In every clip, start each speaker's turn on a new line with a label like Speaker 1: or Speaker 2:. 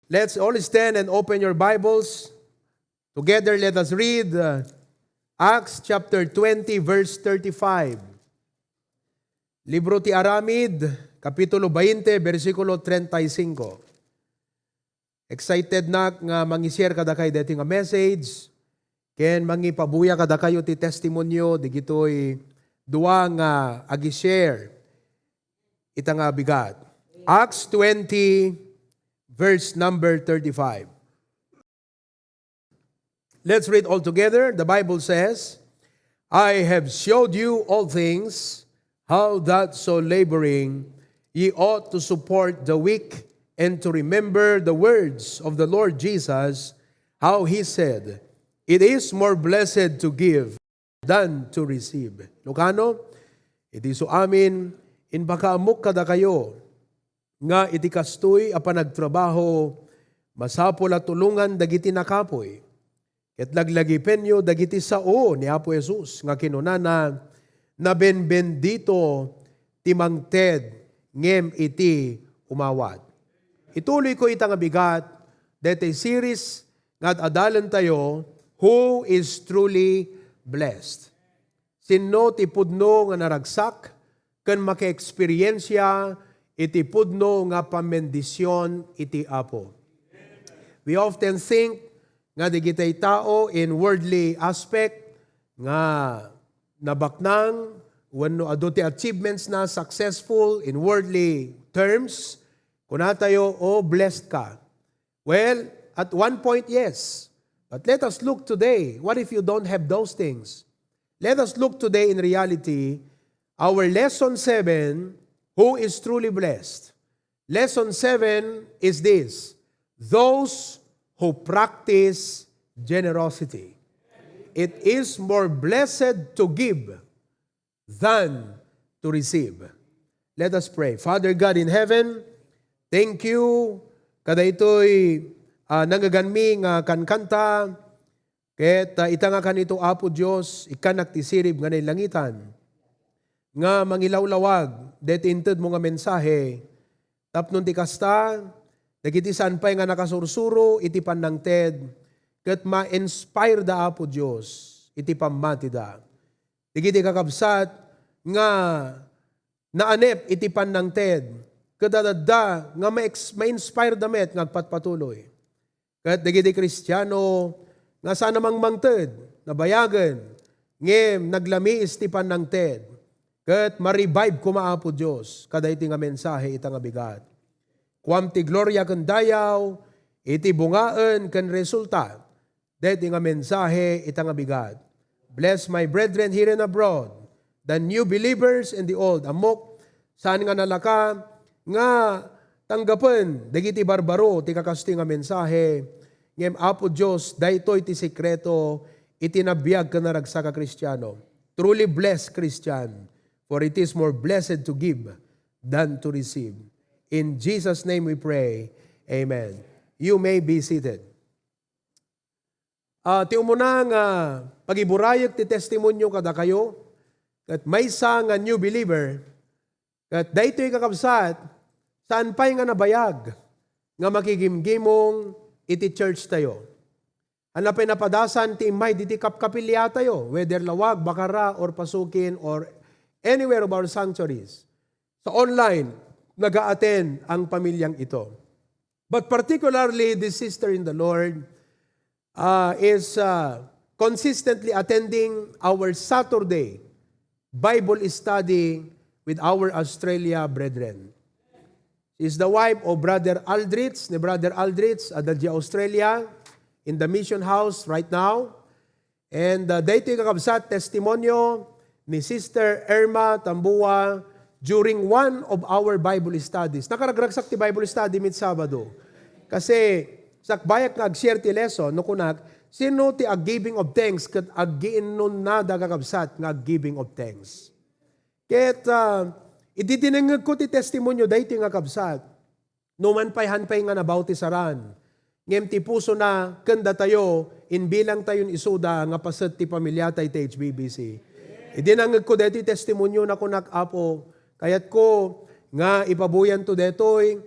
Speaker 1: Let's all stand and open your Bibles. Together, let us read Acts chapter 20, verse 35. Libro ti Aramid, kapitulo 20, versikulo 35. Excited na nga mangi-share kada kayo dati nga message. Ken mangipabuya kada kayo ti testimonyo, di gito'y duwa nga agi-share. Ita nga bigat. Acts 20, verse number 35. Let's read all together. The Bible says, I have showed you all things, how that so laboring ye ought to support the weak, and to remember the words of the Lord Jesus, how he said, it is more blessed to give than to receive. Ilocano, iti so amin, in bakaamok kada kayo, nga iti kastoy apan nagtrabaho, masapol at tulungan dagiti nakapoy, ket laglagi penyo dagiti sao ni Apo Jesus, nga kinunana, na benbendito timangted ngem iti umawat. Ituloy ko itang bigat, dete series nga adalan tayo, who is truly blessed. Sino ti pudno nga naragsak, ken maka-eksperyensya iti pudno nga pamendisyon iti Apo. We often think nga di kita'y tao in worldly aspect, nga nabaknang, wano adote achievements na successful in worldly terms, kuna tayo, oh, blessed ka. Well, at one point, yes. But let us look today. What if you don't have those things? Let us look today in reality. Our lesson 7, who is truly blessed? Lesson 7 is this: those who practice generosity. It is more blessed to give than to receive. Let us pray. Father God in heaven, thank you kada ito'y nagaganmi nga kankanta, ket ita nga kanito Apo Diyos, ikanak ti sirib nga langitan, nga mangilawlawag, det inted mo nga mensahe, tapnon ti kasta, dagiti sanpay nga nakasursuro, iti panangted, ket ma-inspire da Apo Diyos, iti pamati da. Dagiti kakabsat, nga naanep iti panangted, kadadada nga ma-inspire damit nga agpatpatuloy. Kat dagiti Kristiyano nga sana mang mangted, nabayagan, ngem naglamiis ti panangted, kat ma-revive kumaapo Diyos, kada iti nga mensahe ita nga bigat. Kuam ti gloria ken dayaw, iti bungaan ken resulta, deti nga mensahe ita nga bigat. Bless my brethren here and abroad, the new believers and the old, amok, saan nga nalaka, nga tanggapen, dagiti barbaro, ti kakasti nga mensahe, ngem Apo Diyos, daytoy ti sekreto, itinabiyag ka naragsa ka Kristiyano. Truly blessed Christian, for it is more blessed to give than to receive. In Jesus' name we pray, amen. You may be seated. Ti umunang pagiburayag ti testimonyo kada kayo, at may sa nga new believer, at daytoy kakabsat, saan pa'y nga nabayag, nga makigimgimong iti church tayo. Hanapay napadasan ti imay diti kapilya tayo, whether lawag, bakara, or pasukin, or anywhere of our sanctuaries. Sa online, nag-a-attend ang pamilyang ito. But particularly, this sister in the Lord is consistently attending our Saturday Bible study with our Australia brethren. She is the wife of Brother Aldrich, ni Brother Aldrich, adadya Australia, in the mission house right now. And dito yung kakabsat testimonyo ni Sister Irma Tambua during one of our Bible studies. Nakaragragsak ti Bible study mit Sabado. Kasi sakbayak nga ag-share ti lesson, no kunak, sino ti ag-giving of thanks kat ag-giinon na kakabsat nga ag-giving of thanks. Ket iditinengag ko ti testimonyo dahito nga kabsat. Numan pa'y hanpay nga nabautisaran. Ngem ti puso na kanda tayo, inbilang tayon isuda nga paset ti pamilya tayo ti HBBC. Idinangag ko dahito testimonyo na kunak Apo, kayat ko nga ipabuyan to detoy,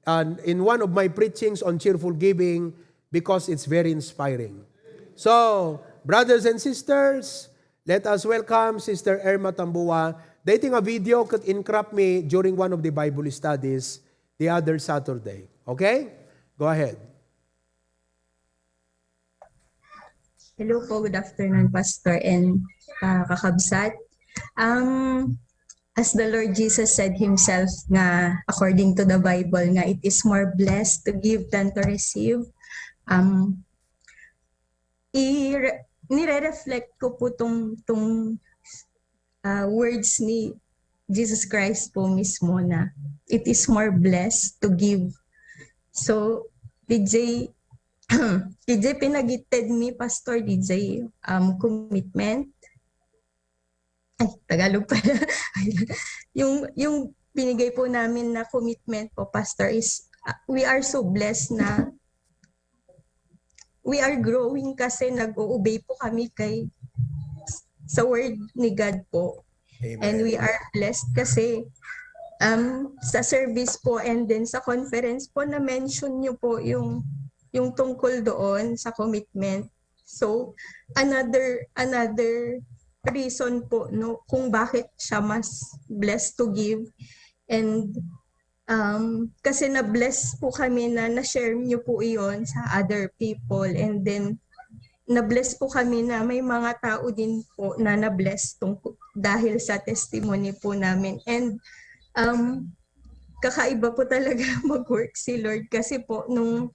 Speaker 1: in one of my preachings on cheerful giving because it's very inspiring. So, brothers and sisters, let us welcome Sister Irma Tambua. Dating a video could encrop me during one of the Bible studies the other Saturday. Okay? Go ahead.
Speaker 2: Hello po, good afternoon, Pastor and kakabsat. As the Lord Jesus said himself nga, according to the Bible, nga it is more blessed to give than to receive. Nire-reflect ko po tong words ni Jesus Christ po mismo na it is more blessed to give. So, DJ pinagitid ni Pastor DJ commitment. Ay, Tagalog pala. yung binigay po namin na commitment po, Pastor, is we are so blessed na we are growing kasi nag-o-obey po kami sa word ni God po. Amen. And we are blessed kasi sa service po and then sa conference po na mention niyo po yung tungkol doon sa commitment. So another reason po no kung bakit siya mas blessed to give. And kasi na-bless po kami na na-share niyo po iyon sa other people, and then na-bless po kami na may mga tao din po na na-bless dahil sa testimony po namin. And kakaiba po talaga mag-work si Lord kasi po nung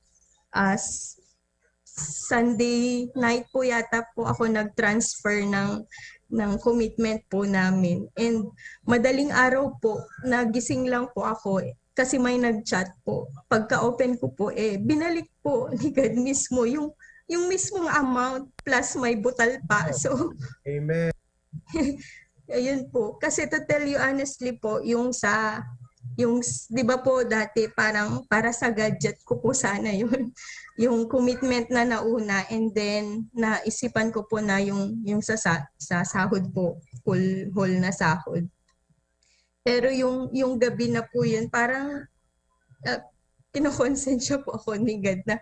Speaker 2: Sunday night po yata po ako nag-transfer ng commitment po namin. And madaling araw po, nagising lang po ako kasi may nag-chat po. Pagka-open ko po, binalik po ni God mismo yung mismong amount plus may butal pa. So,
Speaker 1: Amen.
Speaker 2: Ayun po. Kasi to tell you honestly po, di ba po dati parang para sa gadget ko po sana yun. Yung commitment na nauna, and then naisipan ko po na yung sa sahod po, whole na sahod. Pero yung gabi na po yun, parang kinokonsensya po ako ni God na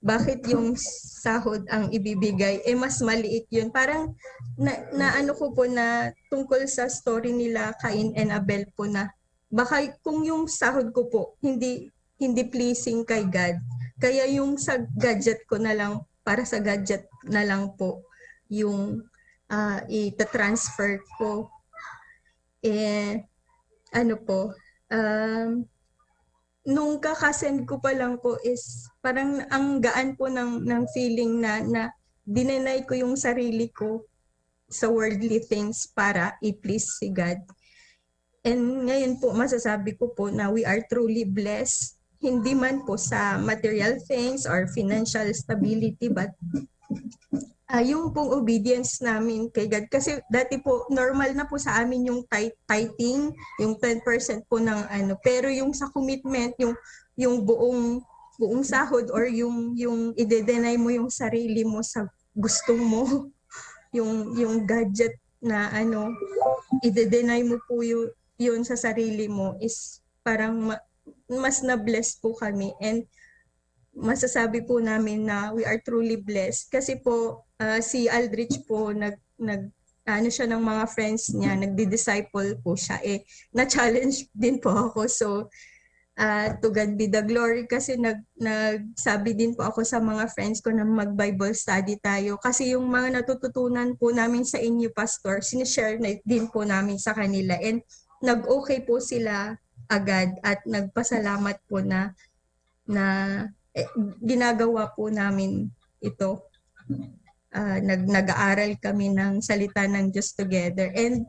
Speaker 2: bakit yung sahod ang ibibigay, mas maliit yun. Parang na ano ko po na tungkol sa story nila Cain and Abel po na baka kung yung sahod ko po hindi pleasing kay God, kaya yung sa gadget ko na lang, para sa gadget na lang po yung ita-transfer ko. Ano po, nung kakasend ko pa lang po is parang ang gaan po ng feeling na dinenay ko yung sarili ko sa worldly things para i-please si God. And ngayon po masasabi ko po na we are truly blessed, hindi man po sa material things or financial stability, but yung pong obedience namin kay God. Kasi dati po, normal na po sa amin yung tithing, yung 10% po ng ano. Pero yung sa commitment, yung buong sahod or yung ide-deny mo yung sarili mo sa gusto mo, yung gadget na ano, ide-deny mo po yun sa sarili mo, is parang mas na-bless po kami. And masasabi po namin na we are truly blessed kasi po si Aldrich po ano siya ng mga friends niya, nagdi-disciple po siya, na-challenge din po ako. So to God be the glory kasi nagsabi din po ako sa mga friends ko na mag-Bible study tayo kasi yung mga natututunan po namin sa inyo, Pastor, sinishare na din po namin sa kanila, and nag-okay po sila agad at nagpasalamat po na ginagawa po namin ito. Nag-aaral kami ng salita ng Diyos together. And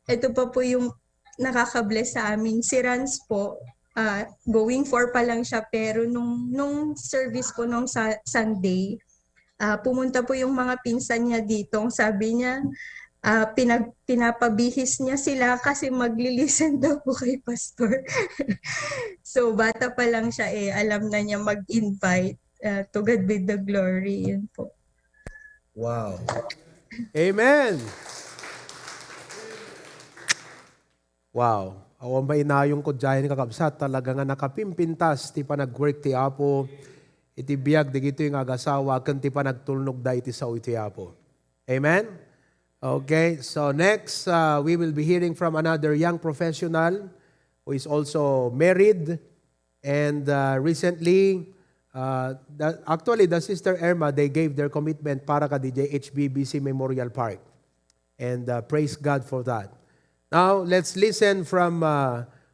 Speaker 2: ito pa po yung nakaka-bless sa amin. Si Rans po, going 4 pa lang siya, pero nung service po nung Sunday, pumunta po yung mga pinsan niya dito. Sabi niya, pinapabihis niya sila kasi magli-listen daw po kay Pastor. So bata pa lang siya, alam na niya mag-invite. To God be the glory. Yun po.
Speaker 1: Wow. Amen. Wow. Awan ba inayong ko dyan kakabsat, talaga nga nakapimpintas, ti pa nag-work ti Apo, iti biyag, di gito yung agasawa, kan ti pa nagtulnog da iti sao iti Apo. Amen? Okay, so next, we will be hearing from another young professional who is also married, and recently, actually, the Sister Irma, they gave their commitment para ka DJ HBBC Memorial Park. And praise God for that. Now, let's listen from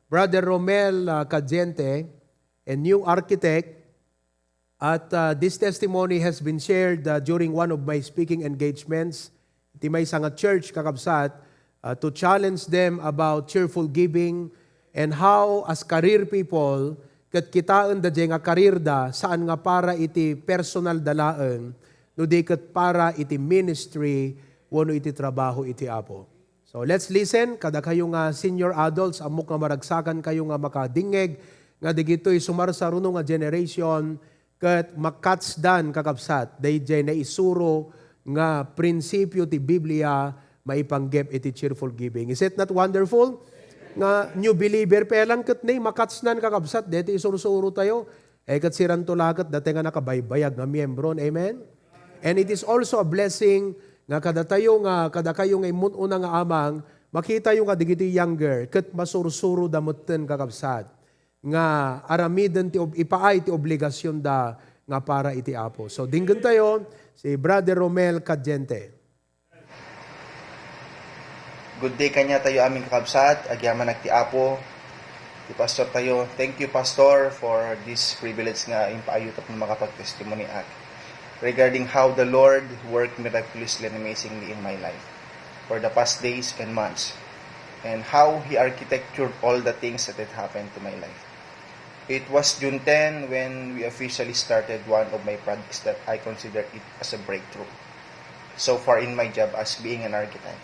Speaker 1: Brother Romel Cadiente, a new architect. At this testimony has been shared during one of my speaking engagements. Iti may nga church kakabsat to challenge them about cheerful giving and how as career people, kat kitaan da nga career da, saan nga para iti personal dalaan, no di kat para iti ministry, wano iti trabaho iti Apo. So let's listen, kada kayo nga senior adults, amok nga maragsakan kayo nga makadingeg, nga digito'y sumarsaruno nga generation, kat makatsdan kakabsat, dayjay na isuro nga prinsipyo ti Biblia, maipanggep iti cheerful giving. Is it not wonderful? Nga new believer, pelang kat na makatsdan kakabsat, deti isurusuro tayo, kat sirantulakat, dati nga nakabaybayag nga miyembron, amen? And it is also a blessing, nga kada kayo nga imununa nga amang, makita yung kadigiti younger, kat masursuro damutin kakabsat, nga aramiden ti ipaay ti obligasyon da, nga para iti Apo. So dinggan tayo, si Brother Romel Cadiente.
Speaker 3: Good day kanya tayo aming kakabsat, agyaman nagti Apo, ti Pastor tayo. Thank you Pastor for this privilege nga impaayutak ng makapag-testimony ak regarding how the Lord worked miraculously and amazingly in my life for the past days and months, and how He architectured all the things that had happened to my life. It was June 10 when we officially started one of my projects that I consider it as a breakthrough so far in my job as being an architect.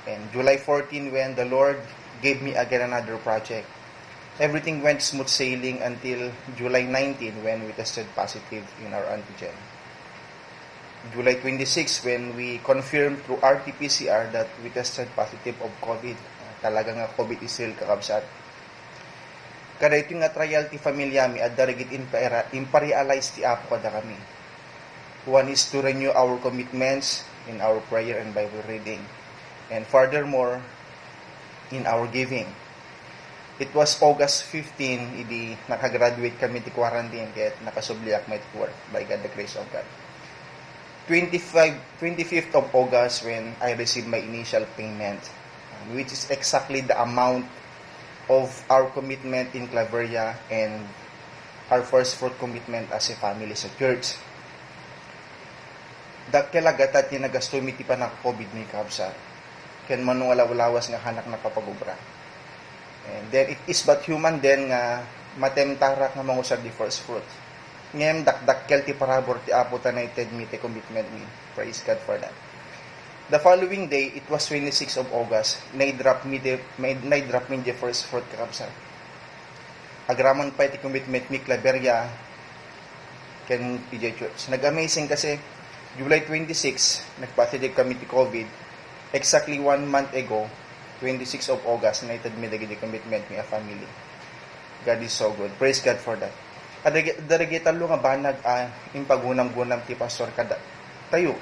Speaker 3: And July 14 when the Lord gave me again another project. Everything went smooth sailing until July 19 when we tested positive in our antigen. July 26 when we confirmed through RT-PCR that we tested positive of COVID. Talaga nga COVID is real kakabsat. Kada ito nga trial ti familia mi at darigit imparialize ti Apo kada kami. One is to renew our commitments in our prayer and Bible reading. And furthermore, in our giving. It was August 15, idi nakagraduate kami ti quarantine kaya nakasubliak may work by God the grace of God. 25th of August when I received my initial payment, which is exactly the amount of our commitment in Claveria and our first fruit commitment as a family sa church. Dakkelagatat ni nagastumi ti pa na COVID ni kabsa. Ken manung wala-walawas nga hanak na kapagubra. And then it is but human then nga matemtarak nga mangusar di first fruit. Ngem dakdakkel ti parabor ti Apo tanated mi ti commitment mi. Praise God for that. The following day, it was 26 of August, na-drop me the first fruit kakabsat. Agraman pa iti commitment mi Claveria ken PJ Church. Nag-amazing kasi July 26, nagpositive kami ti COVID. Exactly 1 month ago, 26 of August, na-ited mi dagi commitment mi a family. God is so good. Praise God for that. Darigitalo nga banag impagunam-gunam ti pastor kada tayo.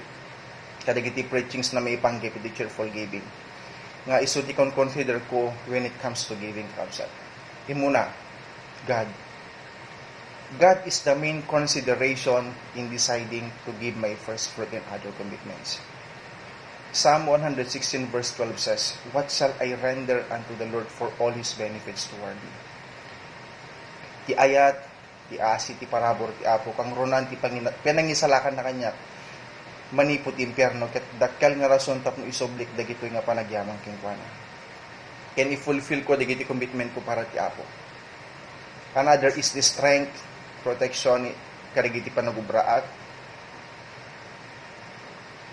Speaker 3: Kadagiti preachings na may ipanggip iti cheerful giving. Nga iso di kon consider ko when it comes to giving kabsat. Imuna, God. God is the main consideration in deciding to give my first fruit and other commitments. Psalm 116 verse 12 says, "What shall I render unto the Lord for all His benefits toward me?" Ti ayat, ti asi, ti parabor, ti Apo, kang ronan, ti pinangisalakan na kanya, manipot impyerno, ket dakkel nga rason tapno isoblik dagitoy nga panagyaman kinkwana. Can i-fulfill ko dagiti commitment ko para ti Apo. Another is the strength, protection, karigiti panagubraat,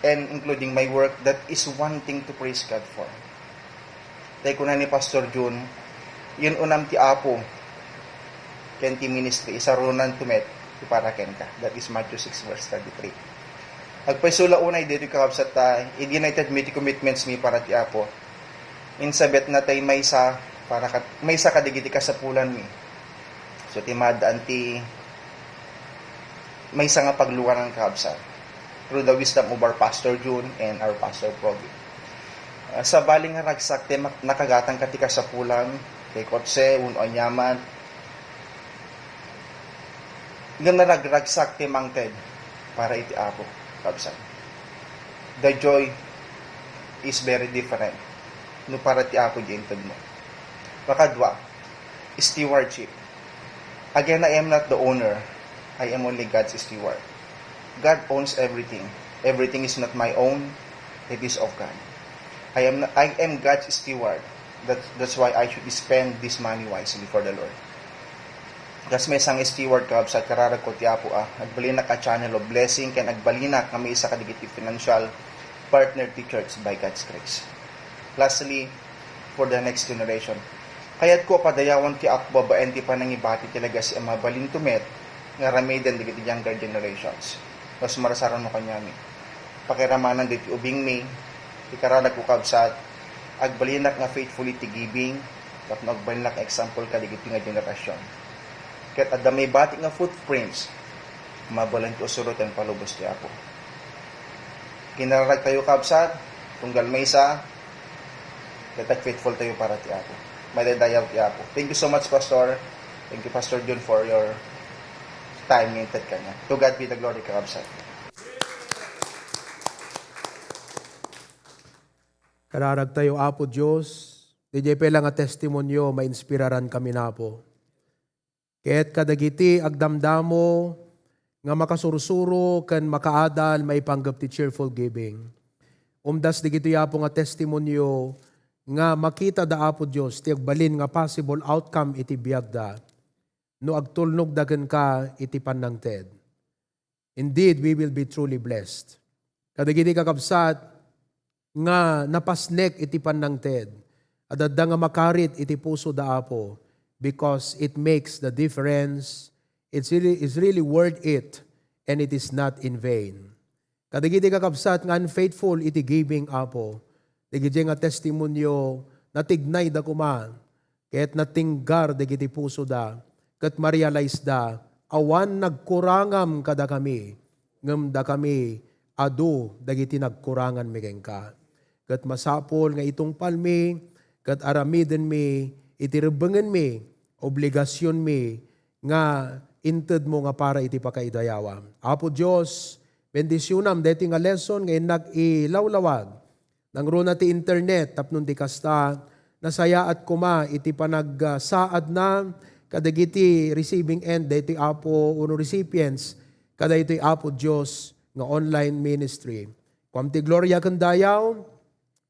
Speaker 3: and including my work, that is one thing to praise God for. Tay ko na ni Pastor June, yun unam ti Apo, ken ti ministry, isarunan tumet, ti para ken ka. That is Matthew 6 verse 33. Agpaisula unay dito kakabsat ta, i-united me ti commitments mi para ti Apo. Insabet na tay may sa para may sa kadigiti ka sa pulan mi. So timadaan ti may sa nga pagluwan ng kabsat through the wisdom of our Pastor June and our Pastor Provy. Sa baling nga ragsak ti nakagatang katika sa pulan kay kotse uno anyaman nga naragragsak ti mangted para iti apo kabsat. The joy is very different no para ti apo giintod mo. Pakadwa, stewardship. Again, I am not the owner. I am only God's steward. God owns everything. Everything is not my own. It is of God. I am God's steward. That's why I should spend this money wisely for the Lord. Kasi may isang steward ka sa kararag ko ti apo nagbalina ka channel of blessing kaya nagbalina kami isa kadigiti financial partner to church by God's grace. Lastly, for the next generation, kaya't ko padayawan ti apo babaen ti panangibati talaga si ama balin tumet nga ramiden digiti younger generations. Mas marasaran mo kanyami. Pakiramanan diti ubing mi, ti kararag ko kabsat, agbalinak nga faithfully ti giving, tapno agbalinak nga example ka digiti nga generasyon. Ket adda may bati nga footprints, mabalan ti usurot ang palubos ti apo. Kinararag tayo kabsat, tunggal may isa, ket faithful tayo para ti apo. Madadayaw ti apo. Thank you so much, Pastor. Thank you, Pastor John, for your time minted kanya. To God be the glory, kabsat.
Speaker 1: Kararag tayo, Apo Diyos, di pala nga testimonyo, mainspiraran kami na po. Kaya't kadagiti agdamdamo, nga makasursuro, kan makaadal, may panggap ti cheerful giving. Umdas di gito yapo nga testimonyo, nga makita da Apo Diyos, ti agbalin nga possible outcome iti biyag da, no agtulnog dagan ka iti panangted. Indeed, we will be truly blessed. Kadagiti kakabsat, nga napasnek iti panangted, adadda nga makarit iti puso da Apo, because it makes the difference. It's really worth it, and it is not in vain. Kadagiti kakabsat nga unfaithful iti giving Apo, digiti nga testimonyo natignay da kuma, kaya't natinggar digiti puso da, kat ma-realize da, awan nagkurangam kada kami, ngem da kami adu dagiti nagkurangan migeng ka. Kat masapol nga itong palmi, kat aramiden mi, itirebengen mi, obligasyon mi, nga inted mo nga para iti pakaidayawa. Apo Diyos, bendisyonam deti nga lesson ngayon nag-ilawlawag, nang runa ti internet, tapnon di kasta, nasaya at kuma, iti panagsaad na, kadagiti receiving end, deti Apo, uno recipients, kada iti Apo Diyos, nga online ministry. Kwamti gloria kandayaw,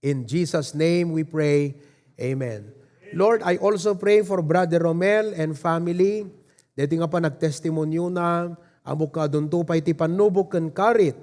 Speaker 1: in Jesus' name we pray, Amen. Lord, I also pray for Brother Romel and family, deti nga pa nagtestimonyo na, amok ka dunto pa iti panubok ken karit,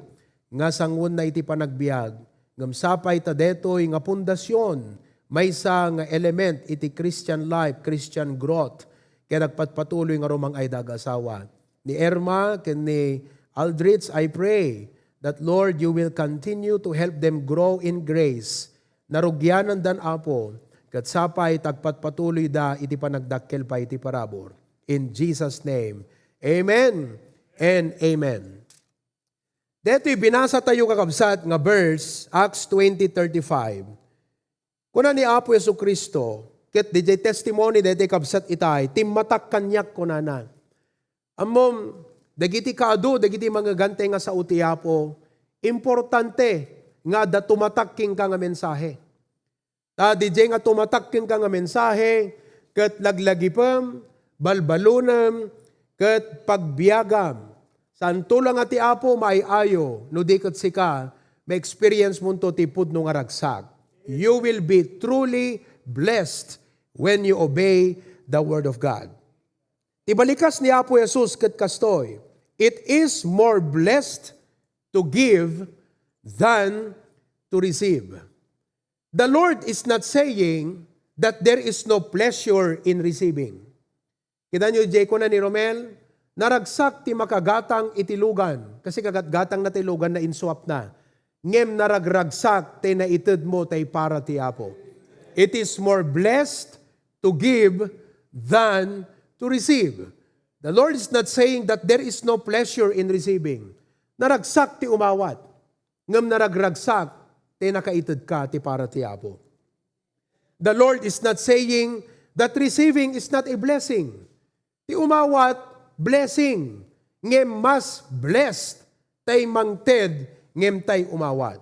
Speaker 1: nga sangun na iti panagbiag, ngamsapay ta detoy nga pundasyon, maysa nga element iti Christian life, Christian growth, kaya nagpatpatuloy nga rumang ay dagasawa. Ni Erma, ken ni Aldrich, I pray that Lord, you will continue to help them grow in grace, narugyanan dan Apo, kat sapay tagpatpatuloy da iti panagdakkel pa iti parabor. In Jesus' name, Amen and Amen. Deto'y binasa tayo kakabsat nga verse, Acts 20:35. Kuna ni Apo Yesu Kristo, ket DJ testimony deti kabsat itay, timmatak kanyak kunanan. Amom, dagiti kaadu, dagiti mga gante nga sa uti Apo, importante nga da tumatakking ka nga mensahe. Ta DJ nga tumatakking ka nga mensahe, ket laglagipem, balbalunam, ket pagbiagam. Santo lang ati Apo maayayo, no di ket sika, may experience mo to tipod no nga ragsak. You will be truly blessed when you obey the word of God. Ibalikas ni Apo Jesus ket kastoy, it is more blessed to give than to receive. The Lord is not saying that there is no pleasure in receiving. Kita nyo, Jay, ko na ni Romel, naragsak ti makagatang itilugan, kasi kagatgatang na tilugan na insuap na. Ngem naragragsak ti naited mo tay para ti Apo. It is more blessed to give than to receive. The Lord is not saying that there is no pleasure in receiving. Naragsak ti umawat. Ngam naragragsak, ti nakaitid ka ti para ti Apo. The Lord is not saying that receiving is not a blessing. Ti umawat, blessing. Ngem mas blessed tay mangted ngem tay umawat.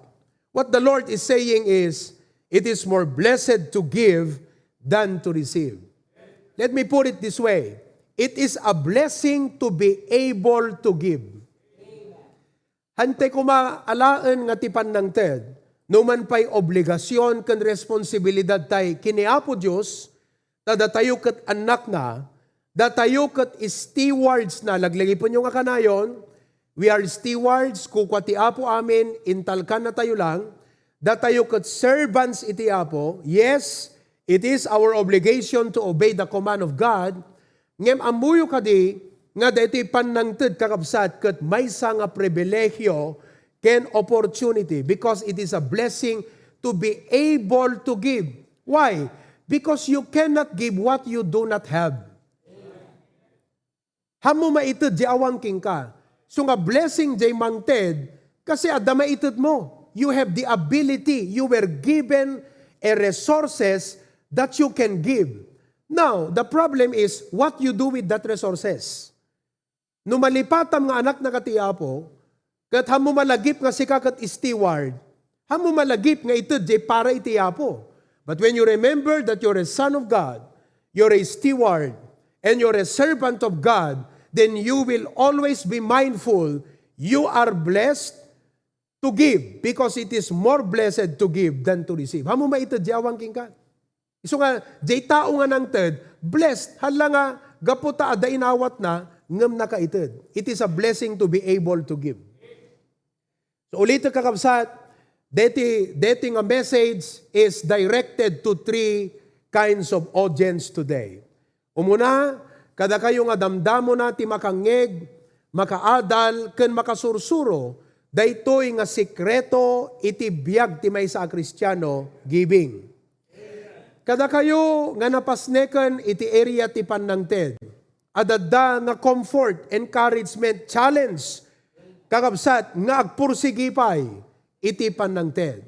Speaker 1: What the Lord is saying is, it is more blessed to give than to receive. Let me put it this way. It is a blessing to be able to give. Hantay kumaalaan nga tipan ng TED, numan pa'y obligasyon kan responsibilidad tay kiniapo Diyos, tada tayo kat anak na, da tayo kat stewards na, laglagi po nyo nga kanayon, we are stewards, kukwati apo amin, intalkan na tayo lang, da tayo kat servants iti apo, yes, it is our obligation to obey the command of God, ngem amuyo kadi, nga dati panangted kakabsat kat may nga pribilehyo ken opportunity because it is a blessing to be able to give. Why? Because you cannot give what you do not have. Hamu maited di awang king ka. So nga blessing di mangted kasi ada maited mo. You have the ability. You were given a resources that you can give. Now, the problem is what you do with that resources. No malipatam nga anak na katiapo, kat hamu malagip nga si kakat steward, hamu malagip nga ito di para itiapo. But when you remember that you're a son of God, you're a steward, and you're a servant of God, then you will always be mindful you are blessed to give because it is more blessed to give than to receive. Hamu maitid di awang king ka. Iso nga, di tao nga nang ted, blessed, hala nga, gaputa ada inawat na, ngam nakaitid. It is a blessing to be able to give. So ulit kakabsat, deti nga message is directed to three kinds of audience today. Umuna, kada kayo nga damdamo na ti makangeg, makaadal, ken makasursuro, daytoy nga sikreto iti biyag ti maysa a Kristiyano, giving. Kada kayo nga napasnekan iti area ti panangted, adada nga comfort, encouragement, challenge, kakabsat nga agpursigipay iti panangted.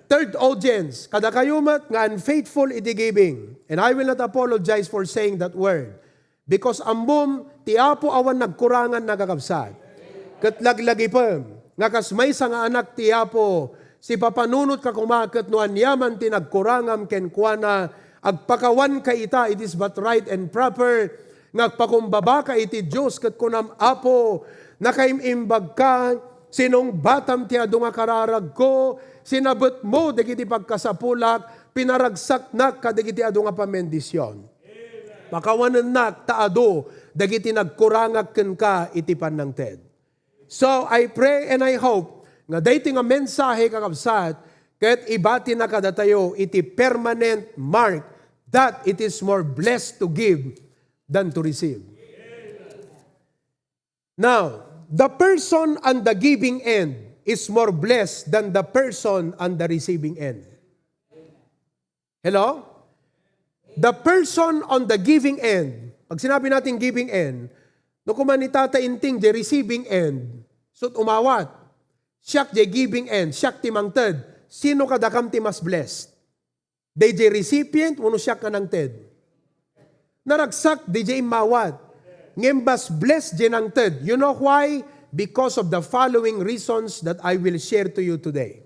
Speaker 1: Third audience, kada kayo mat nga unfaithful iti giving, and I will not apologize for saying that word, because ambom ti Apo awan nagkurangan nagakabsat. Ket laglagi pem, nga kasmay sa nga anak ti Apo, si papanunot ka kumakat no anyaman ti nagkurangam ken kuana, agpakawan ka ita, it is but right and proper, ngagpakumbaba ka iti Diyos ket kunam Apo, nakaimimbag ka, sinong batam ti adu nga kararag ko, sinabot mo dagiti pagkasapulak, pinaragsak nak kadagiti adu nga pamendisyon. Makawanan nak taado dagiti nagkurangak ken ka iti panangted. So I pray and I hope nga dayti nga mensahe kakabsat ket ibati na kadatayo iti permanent mark that it is more blessed to give than to receive. Now, the person on the giving end is more blessed than the person on the receiving end. Hello? The person on the giving end, pag sinabi natin giving end, no kumanitatainting the receiving end, so umawat, siyak the giving end, siyak ti mangted, sino kadakam ti mas blessed? DJ recipient, uno siyak ka nang ted. Naragsak, DJ mawat. Ngembas blessed di nang ted. You know why? Because of the following reasons that I will share to you today.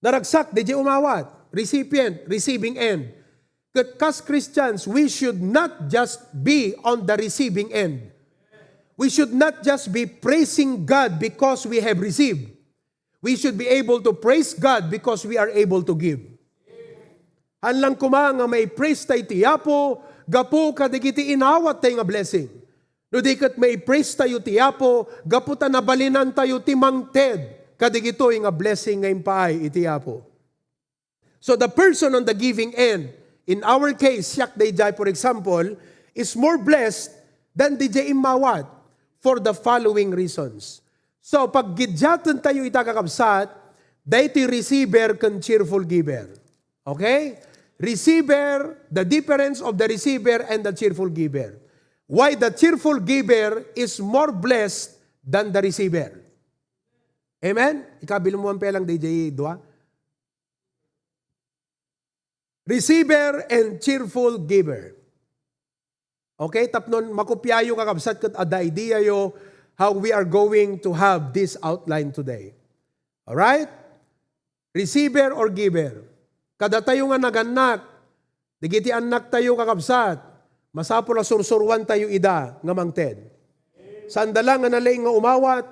Speaker 1: Naragsak, DJ umawat. Recipient, receiving end. Kas Christians, we should not just be on the receiving end. We should not just be praising God because we have received. We should be able to praise God because we are able to give. Hanlang kuma nga may praise tayo tiyapo, gapo kadigiti inawat tayo nga blessing. No di kat may praise tayo tiyapo, gapo ta nabalinan tayo timangted, kadigito nga blessing ngayon paay itiyapo. So the person on the giving end, in our case, siyak DJ for example, is more blessed than DJ imawat for the following reasons. So pag gidyatan tayo itakakabsat, dayti receiver kan cheerful giver. Okay? Receiver, the difference of the receiver and the cheerful giver. Why the cheerful giver is more blessed than the receiver. Amen? Ikabilong mo ang pelang DJ Dua. Receiver and cheerful giver. Okay, tapnon makopyayo kakabsat kat ada idea yo how we are going to have this outline today. Alright? Receiver or giver. Kada tayo nga naganak, digiti anak tayo kakabsat, masapol na sursurwan tayo ida nga mangted. Sandala nga nalaing nga umawat,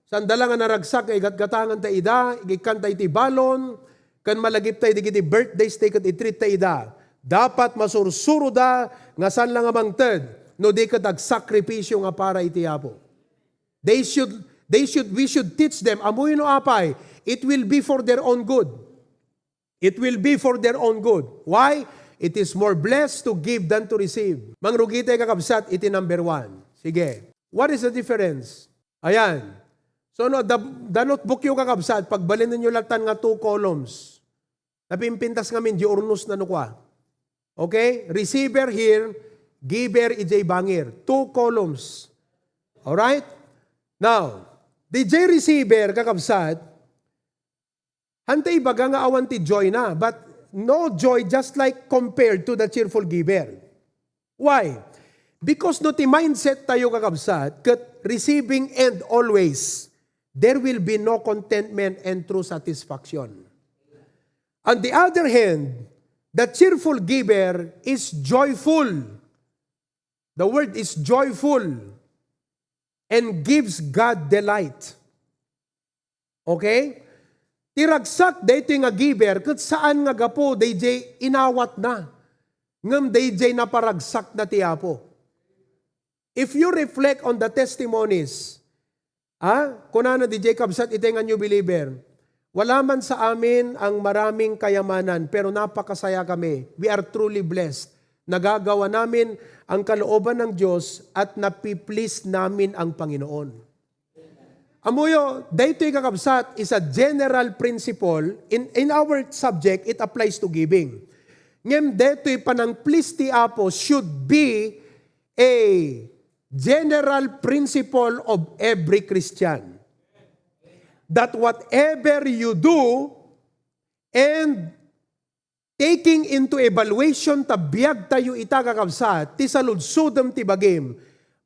Speaker 1: sandala nga naragsak ay gatgatangan tayo ida, igikan tayo tibalon, kan malagip tayo digiti birthdays tayo kat itreat tayo ida. Dapat masursuro da nga san lang nga mangted, no di kat agsakripisyo nga para itiyapo. We should teach them, amuy no apay, it will be for their own good. It will be for their own good. Why? It is more blessed to give than to receive. Mangrugi tayo kakabsat, iti number 1. Sige. What is the difference? Ayan. So no, the notebook yung kakabsat, pagbalin ninyo latan nga 2 columns. Napimpintas ngamin, di urnus na nukwa. Okay? Receiver here, giver ijay bangir. 2 columns. Alright? Now, DJ receiver kakabsat, hantay baga nga awan ti joy na, but no joy just like compared to the cheerful giver. Why? Because no ti mindset tayo kakabsat, kat receiving and always, there will be no contentment and true satisfaction. On the other hand, the cheerful giver is joyful. The word is joyful and gives God delight. Okay? Tiragsak dayto nga giver, kat saan nga gapo, DJ inawat na. Ngam DJ na paragsak na tiyapo. If you reflect on the testimonies, kunana DJ kabsat ite nga new believer, wala man sa amin ang maraming kayamanan, pero napakasaya kami. We are truly blessed. Nagagawa namin ang kalooban ng Diyos at napiplease namin ang Panginoon. Amuyo, daytoy kakabsat is a general principle. In our subject, it applies to giving. Ngem daytoy panang please ti Apo should be a general principle of every Christian. That whatever you do and taking into evaluation tabiyag tayo ita kakabsat, ti saludsudem ti bagim,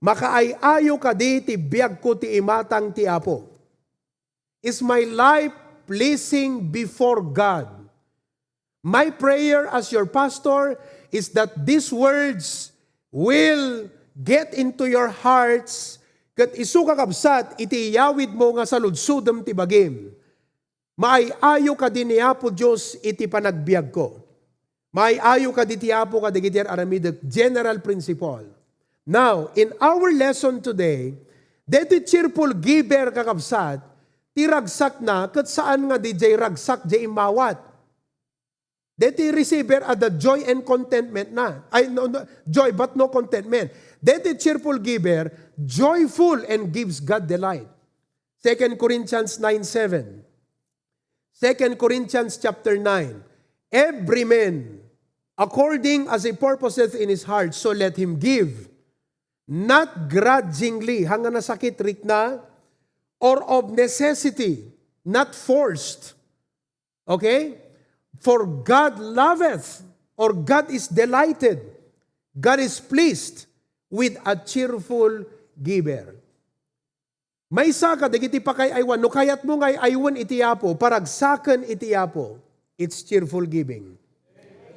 Speaker 1: makaayayo ka di ti biyag ko ti imatang ti Apo. Is my life pleasing before God? My prayer as your pastor is that these words will get into your hearts kat isu kakabsat iti yawid mo nga saludsudem ti bagim. Maayayo ka di ni Apo Diyos iti panagbiag ko. Maayayo ka di ti Apo ka digiti aramid general principle. Now, in our lesson today, dito cheerful giver kakabsat, tiragsak na, kat saan nga DJ ragsak di imawat. Dito receiver at the joy and contentment na. No, joy but no contentment. Dito cheerful giver, joyful and gives God delight. 2 Corinthians 9:7. 2 Corinthians chapter 9. Every man, according as he purposeth in his heart, so let him give. Not grudgingly, hanga nasakit rik na, or of necessity, not forced. Okay? For God loveth, or God is delighted, God is pleased with a cheerful giver. May saka, dagiti pa kay aywan, no kayat mo ngay aywan itiyapo, paragsakan itiyapo, it's cheerful giving.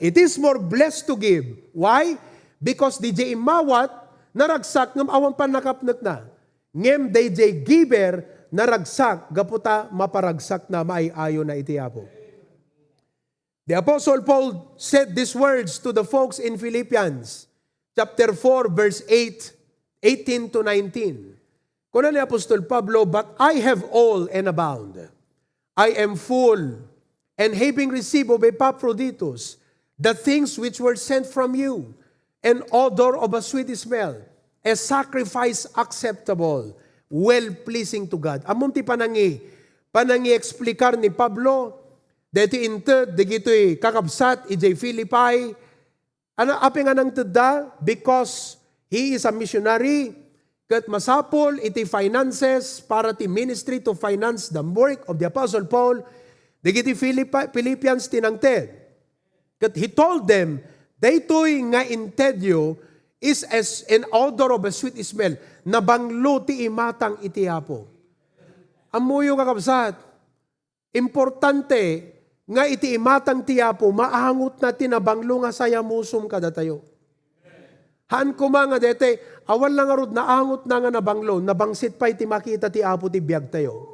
Speaker 1: It is more blessed to give. Why? Because DJ imawat, naragsak ngam awan pan nakapnak na. Ngem DJ giver naragsak gaputa maparagsak na maiayo na itiapo. The Apostle Paul said these words to the folks in Philippians chapter 4 verse 18 to 19. Kuna ni Apostol Pablo, but I have all and abound. I am full, and having received of Epaphroditus the things which were sent from you, an odor of a sweet smell, a sacrifice acceptable, well-pleasing to God. Among ti panangi explikar ni Pablo, Dito inted, digito'y kakabsat, ijay Philippi. Ano, api nga nang teda? Because he is a missionary, kat masapol, iti finances, para ti ministry to finance the work of the Apostle Paul, digiti Philippians tinangted. Kat he told them, daytoy nga intedyo is as an odor of a sweet smell, na banglo ti imatang iti Apo. Amuyo kakabsat, importante nga iti imatang ti Apo, maahangot na tinabanglo nga sayamusum kada tayo. Haan ko mga dete, awan lang arod naahangot na nga nabanglo, nabangsit pa iti makita ti Apo ti biyag tayo.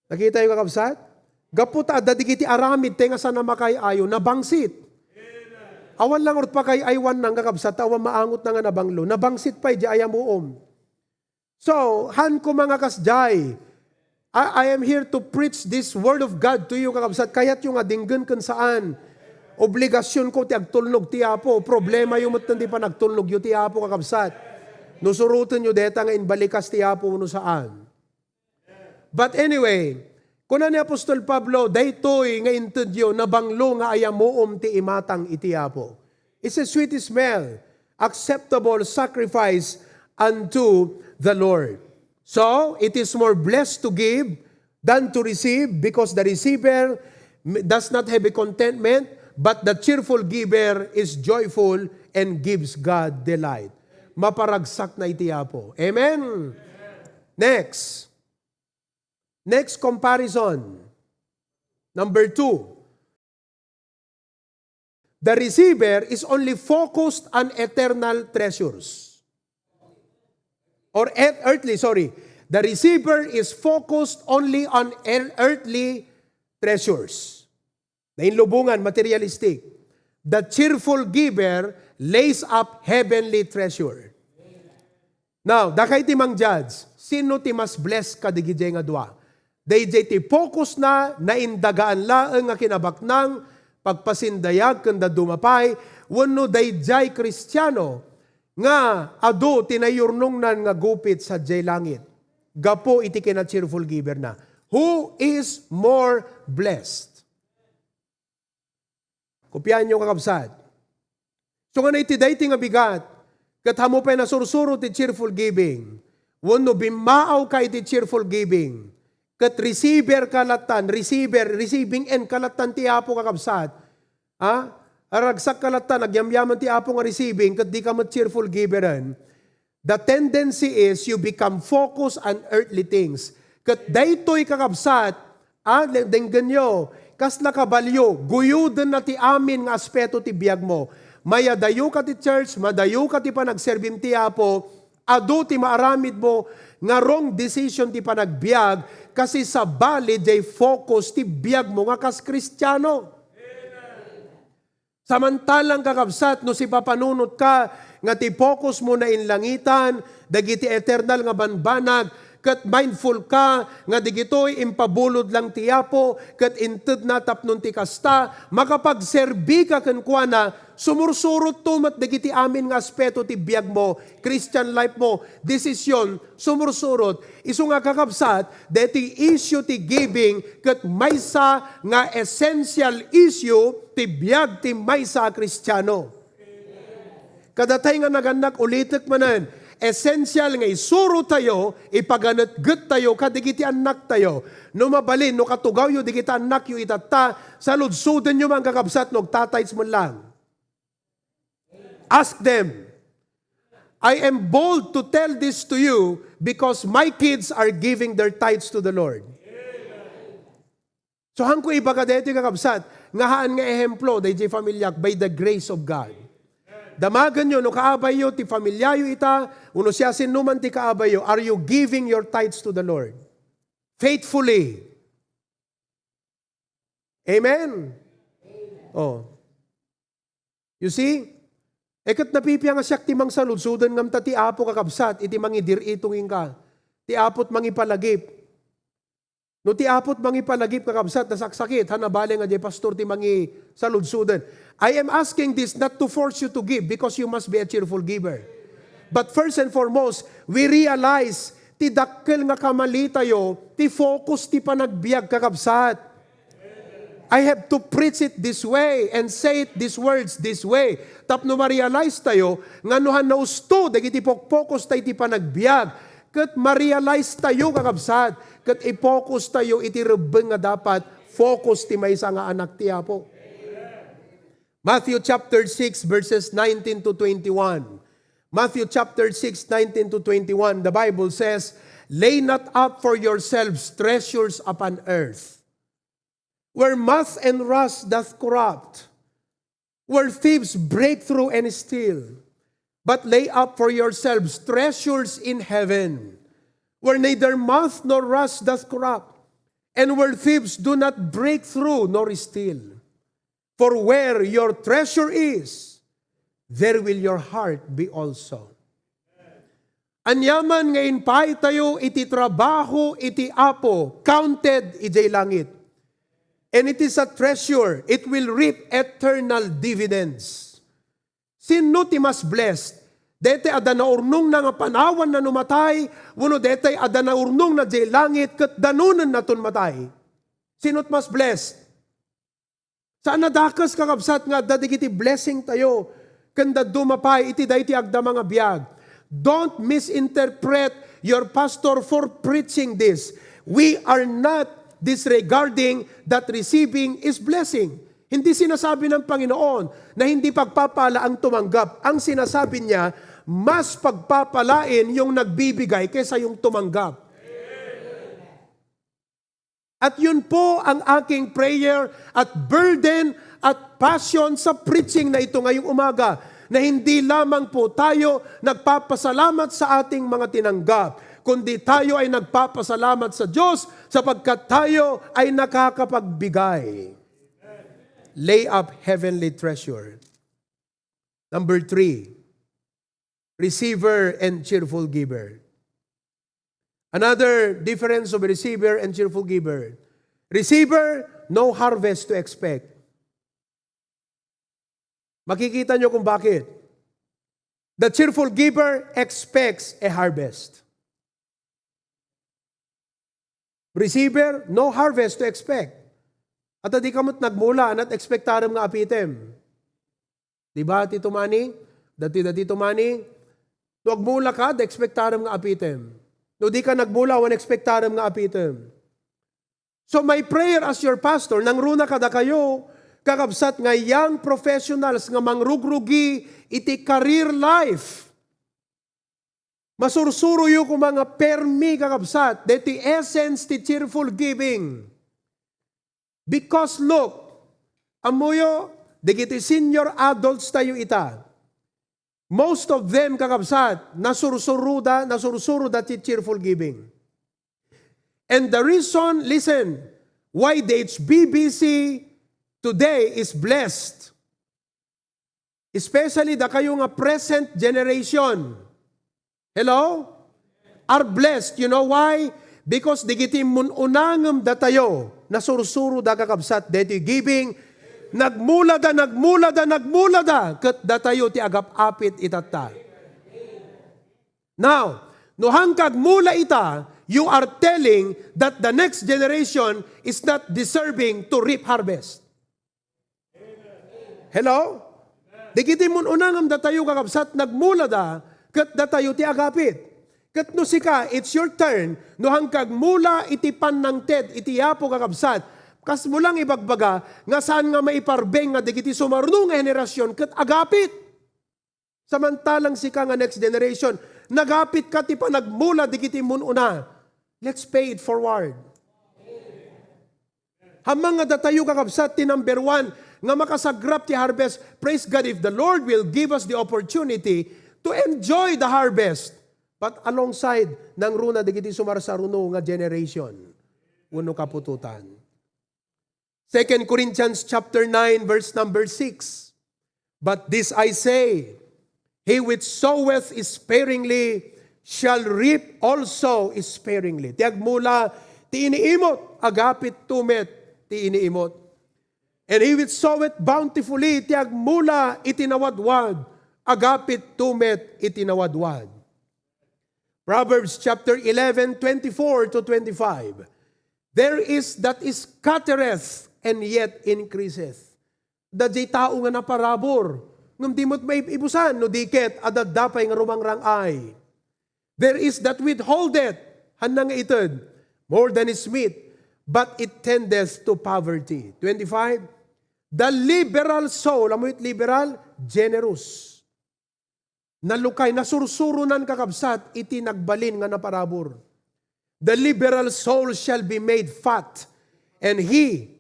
Speaker 1: Nakita yung kakabsat? Gaputa, dadigiti aramid, tenga sana makayayo, nabangsit. Awan lang urut pa kay aywan ng kakabsat, awan maangot na nga nabanglo. Nabangsit pa, di ayamuom. So, han ko mga kasjay, I am here to preach this word of God to you, kakabsat. Kaya't yung adinggan kan saan, obligasyon ko ti agtulnog ti Apo. Problema yung matandi pa nagtulnog yung ti Apo, kakabsat. Nusurutan nyo deta nga inbalikas ti Apo no saan. But anyway, kuna ni Apostol Pablo, daytoy nga intudyo na banglo nga ayamuom ti imatang iti Apo. It's a sweet smell, acceptable sacrifice unto the Lord. So, it is more blessed to give than to receive, because the receiver does not have a contentment, but the cheerful giver is joyful and gives God delight. Maparagsak na iti Apo. Amen? Next comparison. Number 2. The receiver is only focused on eternal treasures. Or earthly, sorry. The receiver is focused only on earthly treasures. Nainlubungan, materialistic. The cheerful giver lays up heavenly treasure. Now, dakay ti mang judge, sino ti mas blessed kadigidya nga dua? Dayjay ti focus na naindagaan laeng nga kinabaknang pagpasindayag kanda dumapay, wenno dayjay Kristiyano nga adu tinayurnong nan nga gupit sa jay langit. Gapo iti kina cheerful giver na. Who is more blessed? Kopyahan nyo kakabsat. So nga na iti dayti nga bigat, kat hamo pa na sursuro ti cheerful giving. Wenno bimaaw ka iti cheerful giving. Kat receiver kalatan, receiving and kalatan ti Apo kakabsat. Aragsak kalatan, nagyamyaman ti Apo nga receiving, kat di ka cheerful giveran. The tendency is you become focused on earthly things. Kat daytoy kakabsat, denggan nyo, kas nakabalyo, guyudan na ti amin nga aspeto ti biyag mo. Mayadayo ka ti church, madayo ka ti panagserbim ti Apo, adu ti maaramid mo, nga wrong decision ti panagbiag, kasi sa bali, jay focus, ti biyag mo nga kas Kristiyano. Samantalang kakabsat, no si papanunot ka, nga ti focus mo na inlangitan, dagiti eternal nga banbanag, kat mindful ka, nga digito'y impabulod lang ti Apo, kat inted na tapnon ti kasta, makapagserbi ka kankwana, sumursurot tumat dagiti amin nga aspeto ti biyag mo, Christian life mo, desisyon, sumursurot, iso nga kakabsat, deti issue ti giving, kat maysa nga essential issue, ti biyag ti maysa Kristiyano. Kadatay nga naganak ulitek manan, essential nga isuro tayo, ipaganat-gut tayo, kadigiti anak tayo. No mabalin, no katugaw yo, digiti anak yo itata, sa ludsudan nyo mga kakabsat, no tatights mo lang. Ask them. I am bold to tell this to you because my kids are giving their tithes to the Lord. So hangko ibaga dito kakabsat, ngahaan nga ehemplo, dayjay familyak, by the grace of God. Damagan nyo, no kaabay yo, ti familyayo ita, uno siya sinuman ti kaabay yo, are you giving your tithes to the Lord? Faithfully. Amen? Oh. You see? Ekat napipya nga siyak ti mang saludsudan ngam ta ti Apo kakabsat, iti mangidir itungin ka. Ti Apot mangipalagip. No ti Apot mangipalagip kakabsat, nasaksakit, hanabali nga di pastor ti mangi saludsudan. I am asking this not to force you to give because you must be a cheerful giver. But first and foremost, we realize ti dakkel nga kamali tayo, ti focus ti panagbiag kakabsat. I have to preach it this way and say it these words this way. Tapno ma-realize tayo, nga nuhan na usto, dagiti focus tayo iti panagbiag. Kat ma-realize tayo kakabsat, kat i-focus tayo iti rebeng nga dapat, focus ti maysa nga anak ti Apo. Matthew chapter 6 verses 19 to 21. Matthew chapter 6, 19 to 21, the Bible says, lay not up for yourselves treasures upon earth, where moth and rust doth corrupt, where thieves break through and steal. But lay up for yourselves treasures in heaven, where neither moth nor rust doth corrupt, and where thieves do not break through nor steal. For where your treasure is, there will your heart be also. Anyaman ngayon pa tayo iti trabaho iti Apo, counted ijay langit. And it is a treasure. It will reap eternal dividends. Sino ti mas blessed? Dete ada na urnong na nga panawan na numatay, wano dete ada na urnong na jay langit, kat danunan na tun matay. Sino't mas blessed? Saan nadakas kakabsat nga dadigiti blessing tayo, kanda dumapay iti dayti agda mga biyag. Don't misinterpret your pastor for preaching this. We are not disregarding that receiving is blessing. Hindi sinasabi ng Panginoon na hindi pagpapala ang tumanggap. Ang sinasabi niya, mas pagpapalain yung nagbibigay kaysa yung tumanggap. At yun po ang aking prayer at burden at passion sa preaching na ito ngayong umaga, na hindi lamang po tayo nagpapasalamat sa ating mga tinanggap, kundi tayo ay nagpapasalamat sa Diyos sapagkat tayo ay nakakapagbigay. Lay up heavenly treasure. Number 3, receiver and cheerful giver. Another difference of receiver and cheerful giver. Receiver, no harvest to expect. Makikita nyo kung bakit. The cheerful giver expects a harvest. Receiver, no harvest to expect. At di kamot nagmula at expectaram nga apitem. Diba, Tito Manny? Dati Tito Manny, tuwag mula ka, da expectaram nga apitem. No di ka nagmula, wan expectaram nga apitem. So my prayer as your pastor, nang runa kada kayo, kakabsat nga young professionals nga mangrugrugi iti career life. Masursuro yu kung mga permi kakabsat, deti essence ti cheerful giving. Because look, amuyo, digiti senior adults tayo ita. Most of them kakabsat, nasursuro ti cheerful giving. And the reason, listen, why the HBBC today is blessed, especially da kayo nga present generation, hello? Are blessed. You know why? Because digiti mununangam da tayo, nasursuro da kakabsat, deti giving, nagmula da, kat da tayo ti agap-apit itata. Now, no hangkag mula ita, you are telling that the next generation is not deserving to reap harvest. Hello? Digiti mun unangam da tayo kakabsat, nagmula da, kat da tayo ti agapit. Kat no sika, it's your turn, no hangkag mula iti panang ted, iti yapo kakabsat, kas mo lang ibagbaga, nga saan nga maiparbeng nga digiti sumarunong nga henerasyon, kat agapit. Samantalang sika nga next generation, nagapit ka ti pa nagmula digiti mun una. Let's pay it forward. Hamang nga da tayo kakabsat ti number 1, nga makasagrap ti harvest, praise God if the Lord will give us the opportunity to enjoy the harvest. But alongside ng runa digiti sumarsaruno nga generation, uno kapututan. 2 Corinthians chapter 9 verse number 6. But this I say, he which soweth sparingly shall reap also sparingly. Tiag mula ti iniimot, agapit tumet ti iniimot. And he which soweth bountifully, tiag mula itinawadwad, agapit tumet itinawadwad. Proverbs chapter 11, 24 to 25. There is that scattereth and yet increaseth. Dadjay tao nga naparabor, ngam di mo't may ibusan, no diket, adad dapay nga rumangrang ay. There is that withholdeth, hanang ited, more than is meet, but it tendeth to poverty. 25, the liberal soul, amoy liberal, generous. Nalukay, nasursurunan kakabsat, iti nagbalin nga naparabor. The liberal soul shall be made fat, and he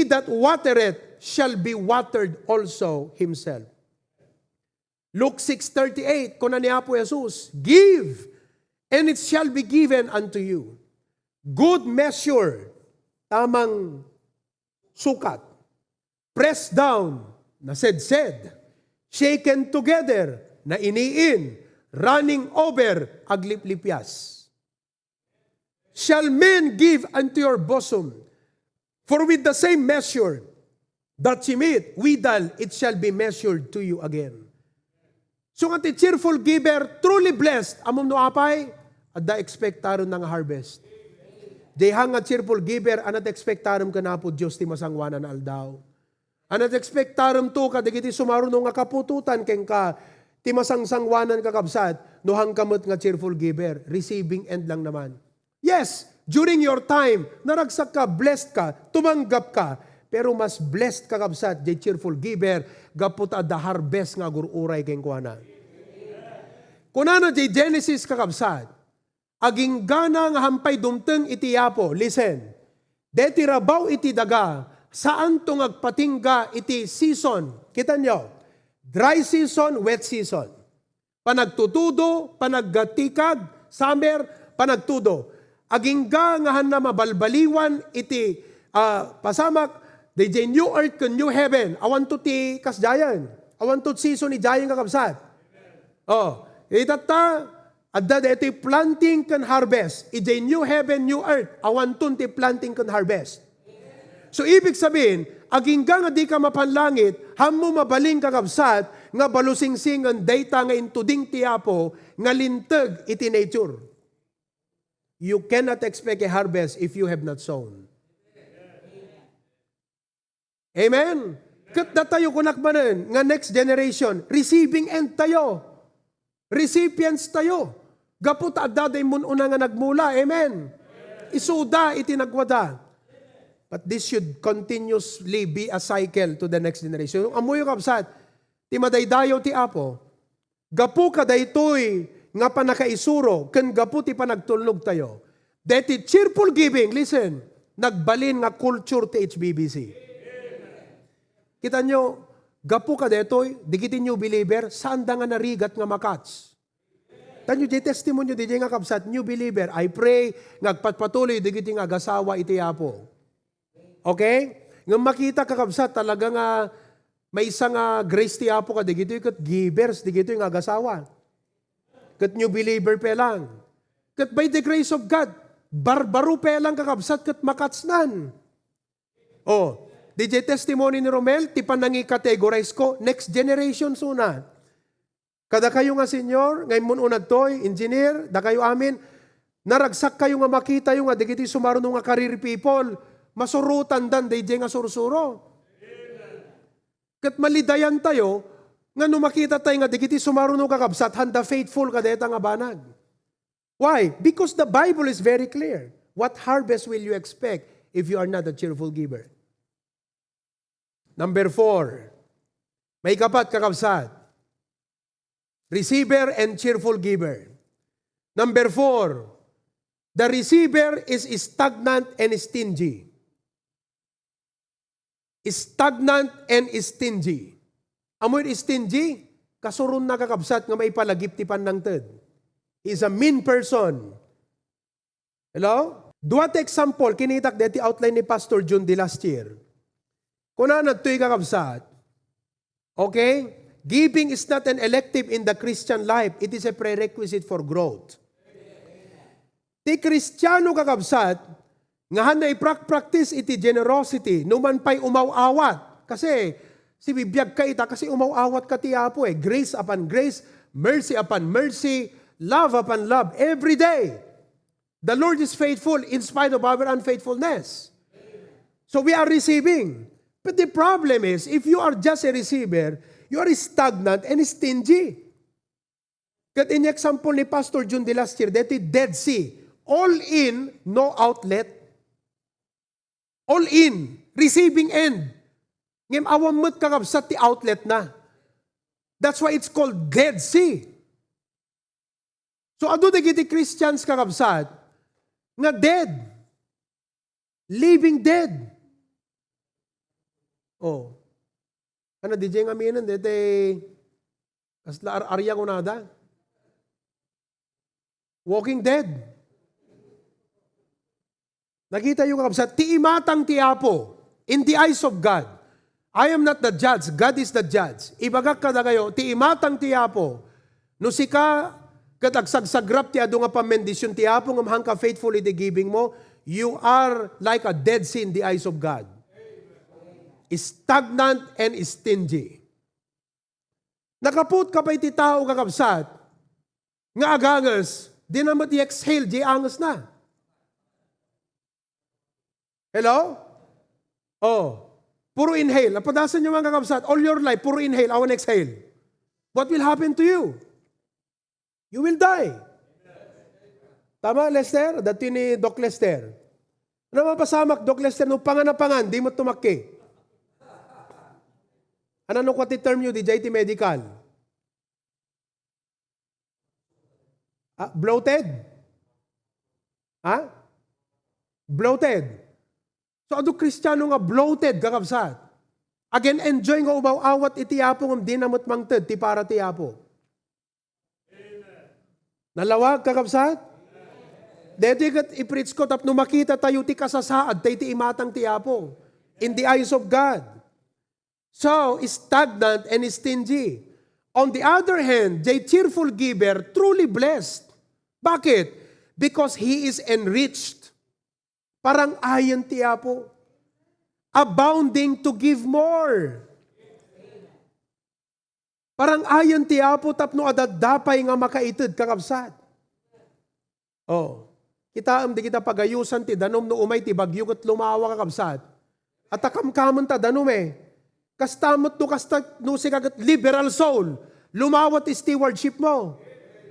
Speaker 1: that watereth shall be watered also himself. Luke 6:38, kuna ni Apo Jesus, give, and it shall be given unto you. Good measure, tamang sukat, pressed down, na sed-sed, shaken together, na iniin, running over, agliplipyas. Shall men give unto your bosom, for with the same measure that ye meet, withal it shall be measured to you again. So nga ti cheerful giver, truly blessed, amom no apay, at da expectaron ng harvest. Dehang nga cheerful giver, anat expectaron ka na po Diyos ti masangwanan na aldaw. Anat expectaron to ka, digiti sumaruno nga kapututan, keng ka, ti masangsangwanan kakabsat, no hangkamot nga cheerful giver, receiving end lang naman. Yes, during your time, naragsak ka, blessed ka, tumanggap ka, pero mas blessed kakabsat, di cheerful giver, gapot at the harvest nga gururay keng kuana. Kunana di Genesis kakabsat, aging gana nga hampay dumteng iti yapo, listen, deti rabaw iti daga, saan to ngagpatingga iti season, kita nyo, dry season, wet season, panagtutudo, panaggatikag, summer, panagtudo, aging ga nga na mabalbaliwan iti pasamak, DJ new earth kun new heaven. Awan to ti kasdayan. Awan to season ni Jayan kakabsat. Oh, itata, adda iti planting kan harvest. DJ new heaven, new earth. Awan to ti planting kan harvest. So ibig sabihin, aging nga di ka mapanlangit, hammo mabaling kakabsat, nga balusing-sing ang data nga intuding tiyapo, nga lintag iti nature. You cannot expect a harvest if you have not sown. Amen? Kat na tayo kunakmanan, nga next generation, receiving end tayo. Recipients tayo. Gapot addaday mun una nga nagmula. Amen? Isuda iti nagwada. But this should continuously be a cycle to the next generation. Amoy yung kapsat, ti madaydayo ti Apo, gapu ka daytoy nga panakaisuro, ken gapu ti panagtulnog tayo. Deti cheerful giving, listen, nagbalin nga culture ti HBBC. Kita nyo, gapu ka detoy, digitin nyo believer, saan da nga narigat nga makats. Tanyo, di testimony di nga kapsat, new believer, I pray, ngagpatpatuloy, digitin nga gasawa iti Apo. Okay? Nga makita ka kapsat, talaga nga, may isang grace ti Apo ka, digito kat givers, digito nga gasawa. Kat new believer pe lang. Kat by the grace of God, barbaro pe lang kakabsat, kat makatsnan. Oh, DJ testimony ni Romel, ti panangi categorize ko, next generation suna. Kada kayo nga senior, ngayon mo unag toy, engineer, da kayo amin, naragsak kayo nga makita yung nga, digiti sumarunong nga career people, masurutan dan, DJ nga sursuro. Kat malidayan tayo, nga nung makita tayo nga, digiti sumarunong kakabsat, handa faithful ka deta nga banag. Why? Because the Bible is very clear. What harvest will you expect if you are not a cheerful giver? Number 4, may kapat kakabsat. Receiver and cheerful giver. Number 4, the receiver is stagnant and stingy. Stagnant and stingy. Amoy stingy, kasurun na kakabsat nga may palagip ti panang ted. Is a mean person. Hello? Duwat example, kinitak deti outline ni Pastor June di last year. Kuna na ito'y kakabsat, okay? Giving is not an elective in the Christian life. It is a prerequisite for growth. Ti Kristiyano kakabsat, nga hanay practice iti generosity, numan pa'y umawawat. Kasi, si bibiyag ka ita, kasi umawawat ka ti Apo eh. Grace upon grace, mercy upon mercy, love upon love, every day. The Lord is faithful in spite of our unfaithfulness. So we are receiving. But the problem is, if you are just a receiver, you are stagnant and stingy. Kat in example ni Pastor June de last year, that is Dead Sea. All in, no outlet. All in, receiving end. Ngem awamot kakabsat ti outlet na. That's why it's called Dead Sea. So ado dagiti Christians kakabsat, nga dead. Living dead. Oh. Ano, DJ nga minan, dete, asla arya ko nada. Walking dead. Nakita yung kakabsat, tiimatang tiapo, in the eyes of God. I am not the judge, God is the judge. Ibagak kada kayo, tiimatang tiapo, no sika, katagsagrap ti ado nga pamendisyon tiapo, nga mahang ka faithfully the giving mo, you are like a dead sea in the eyes of God. Stagnant and stingy. Nakaput ka pa iti tao kakabsat, nga agangas, di naman i-exhale, di angas na. Hello? Oh, puro inhale. Napadasan nyo mga kakabsat, all your life, puro inhale, awan exhale. What will happen to you? You will die. Tama, Lester? Dati ni Doc Lester. Ano mapasamak, Doc Lester, nung pangan, di mo tumakki. Ano nung kwati term nyo, di jay ti medical? Bloated? Bloated. So ado Kristiyano nga bloated, kakabsat. Again, enjoy nga ubaw-awat iti apo ng dinamot mangted, ti para ti apo. Nalawag, kakabsat? Dito i-preach ko, tapno makita tayo ti kasasaad, tayo ti imatang ti apo. In the eyes of God. So, stagnant and stingy. On the other hand, the cheerful giver, truly blessed. Bakit? Because he is enriched. Parang ayon ti apo. Abounding to give more. Parang ayon ti apo tapno adadapay nga makaited kakabsat. Oh, di kita pagayusan ti danom no umay ti bagyo ket lumawa kakabsat. At akamkamon ta danom Kastamot no no si kagat liberal soul. Lumawat stewardship mo.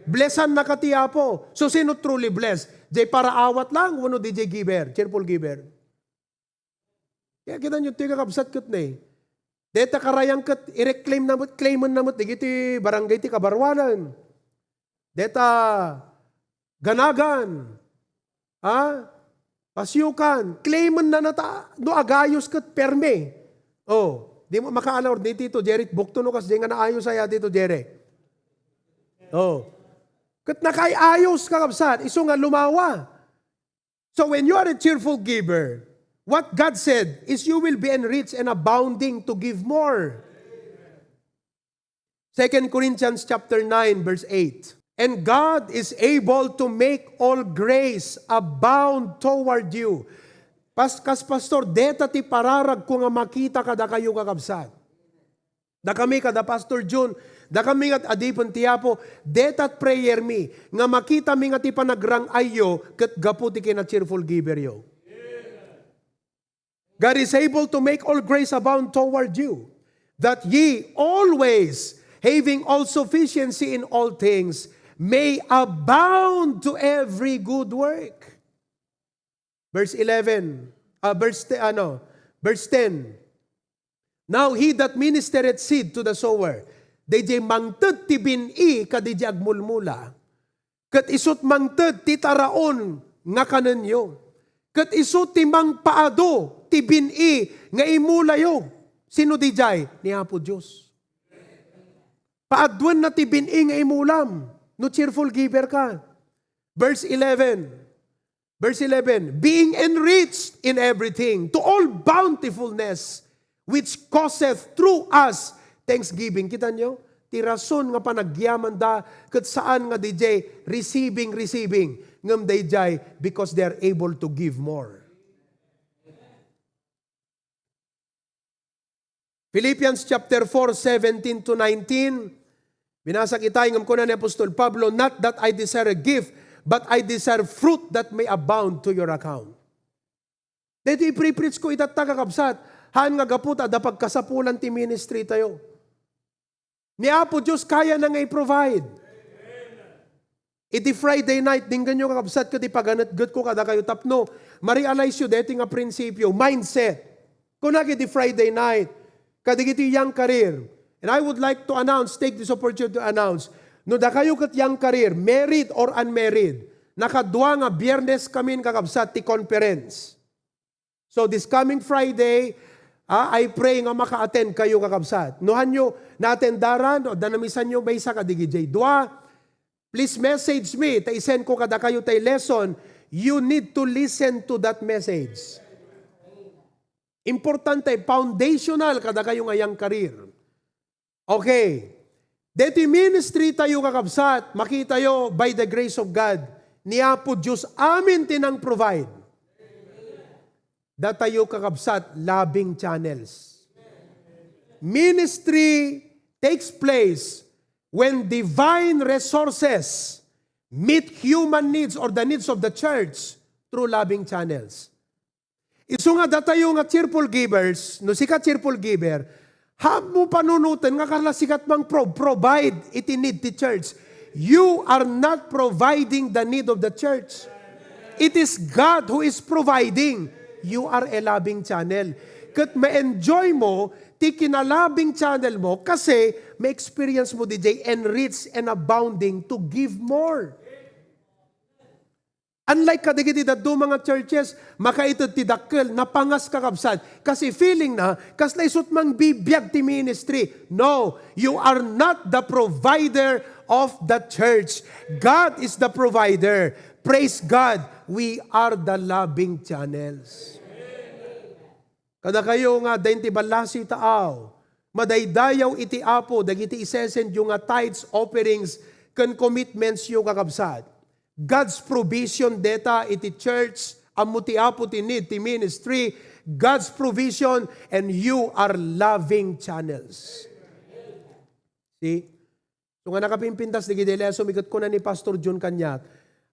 Speaker 1: Blessan na kati apo. So sino truly blessed? Jay para awat lang, wano DJ giver, cheerful giver. Kaya kita nyo, tiga kapsat kat na Deta karayang kat, i-reclaim namot, claimon namot, digiti barangay ti kabarwanan. Deta ganagan. Pasyukan. Claimon na nata, no agayos kat perme. Oh, di mo makaalawar dito, Jerry, bukto no kas, di nga naayos saya dito, Jerry. Oh. Kat nakayayos kakabsat, iso nga lumawa. So when you are a cheerful giver, what God said is you will be enriched and abounding to give more. 2 Corinthians chapter 9 verse 8. And God is able to make all grace abound toward you. Pastor, deta ti pararag ko nga makita kada kayo kakabsat. Da kami kada Pastor June, da kami at adipon tiyapo, detat prayer me, nga makita mi nga ti panagrang ayo, kat gapu ti kina cheerful giver yo. God is able to make all grace abound toward you, that ye always, having all sufficiency in all things, may abound to every good work. Verse 11, verse 10. Now he that ministereth seed to the sower, DJ mangted ti bin-i kadiji agmulmula, kat isut mangted ti taraon nga kanenyo, kat isut ti mangpaado ti bin-i nga imulayo. Sino dijay? Ni Apo Diyos. Paadwan na ti bin-i nga imulam, no cheerful giver ka. Verse 11, being enriched in everything, to all bountifulness, which causeth through us thanksgiving. Kita nyo? Ti rason nga panagyaman da, kat saan nga DJ, receiving, ngam DJ, because they are able to give more. Philippians chapter 4, 17 to 19, binasa kita, ngam ko na ni Apostol Pablo, not that I desire a gift, but I desire fruit that may abound to your account. Dito iprepreach ko itata kakabsat. Haan nga gaputa da pagkasapulan ti ministry tayo. Ni Apo Diyos kaya na nga i-provide. Iti Friday night, dinggan nyo kakabsat ko ti paganat-gut ko kada kayo tapno. Ma-realize yun, dito nga prinsipyo, mindset. Kung iti Friday night, kadigiti young career. And I would like to announce, take this opportunity to announce, no da kayo kat young career, married or unmarried, nakadwa nga biyernes kami kakabsat ti conference. So this coming Friday, I pray nga maka-attend kayo kakabsat. Nuhan nyo, na-attendaran, o danamisan nyo ba isa kadigijay. Dua, please message me, ta-isend ko kada kayo tay lesson, you need to listen to that message. Importante, foundational kada kayo ngayang career. Okay. Dito ministry tayo kakabsat, makita yo by the grace of God, niya po Diyos amin tinang provide. Datayo kakabsat, loving channels. Ministry takes place when divine resources meet human needs or the needs of the church through loving channels. Isu nga datayo nga cheerful givers, no sika cheerful giver, mo panunutan nga karla sikat mang provide iti need ti church. You are not providing the need of the church. It is God who is providing. You are a loving channel. Kat ma-enjoy mo, ti kinalabing channel mo, kasi may experience mo, DJ, enriched and abounding to give more. Unlike kadigiti dadto mga churches, makaitod ti dakkel, napangas kakabsat, kasi feeling na, kas laisot mang bibiyag ti ministry. No, you are not the provider of the church. God is the provider. Praise God, we are the loving channels. Kada kayo nga, dahin ti balasi taaw, madaydayaw iti Apo, dagiti isesend yung nga tithes, offerings, kan commitments yung kakabsat. God's provision deta iti church, amu ti Apo ti need, ti ministry, God's provision, and you are loving channels. See? So nga nakapimpintas, digiti lesson, ikot ko na ni Pastor John Kanyat,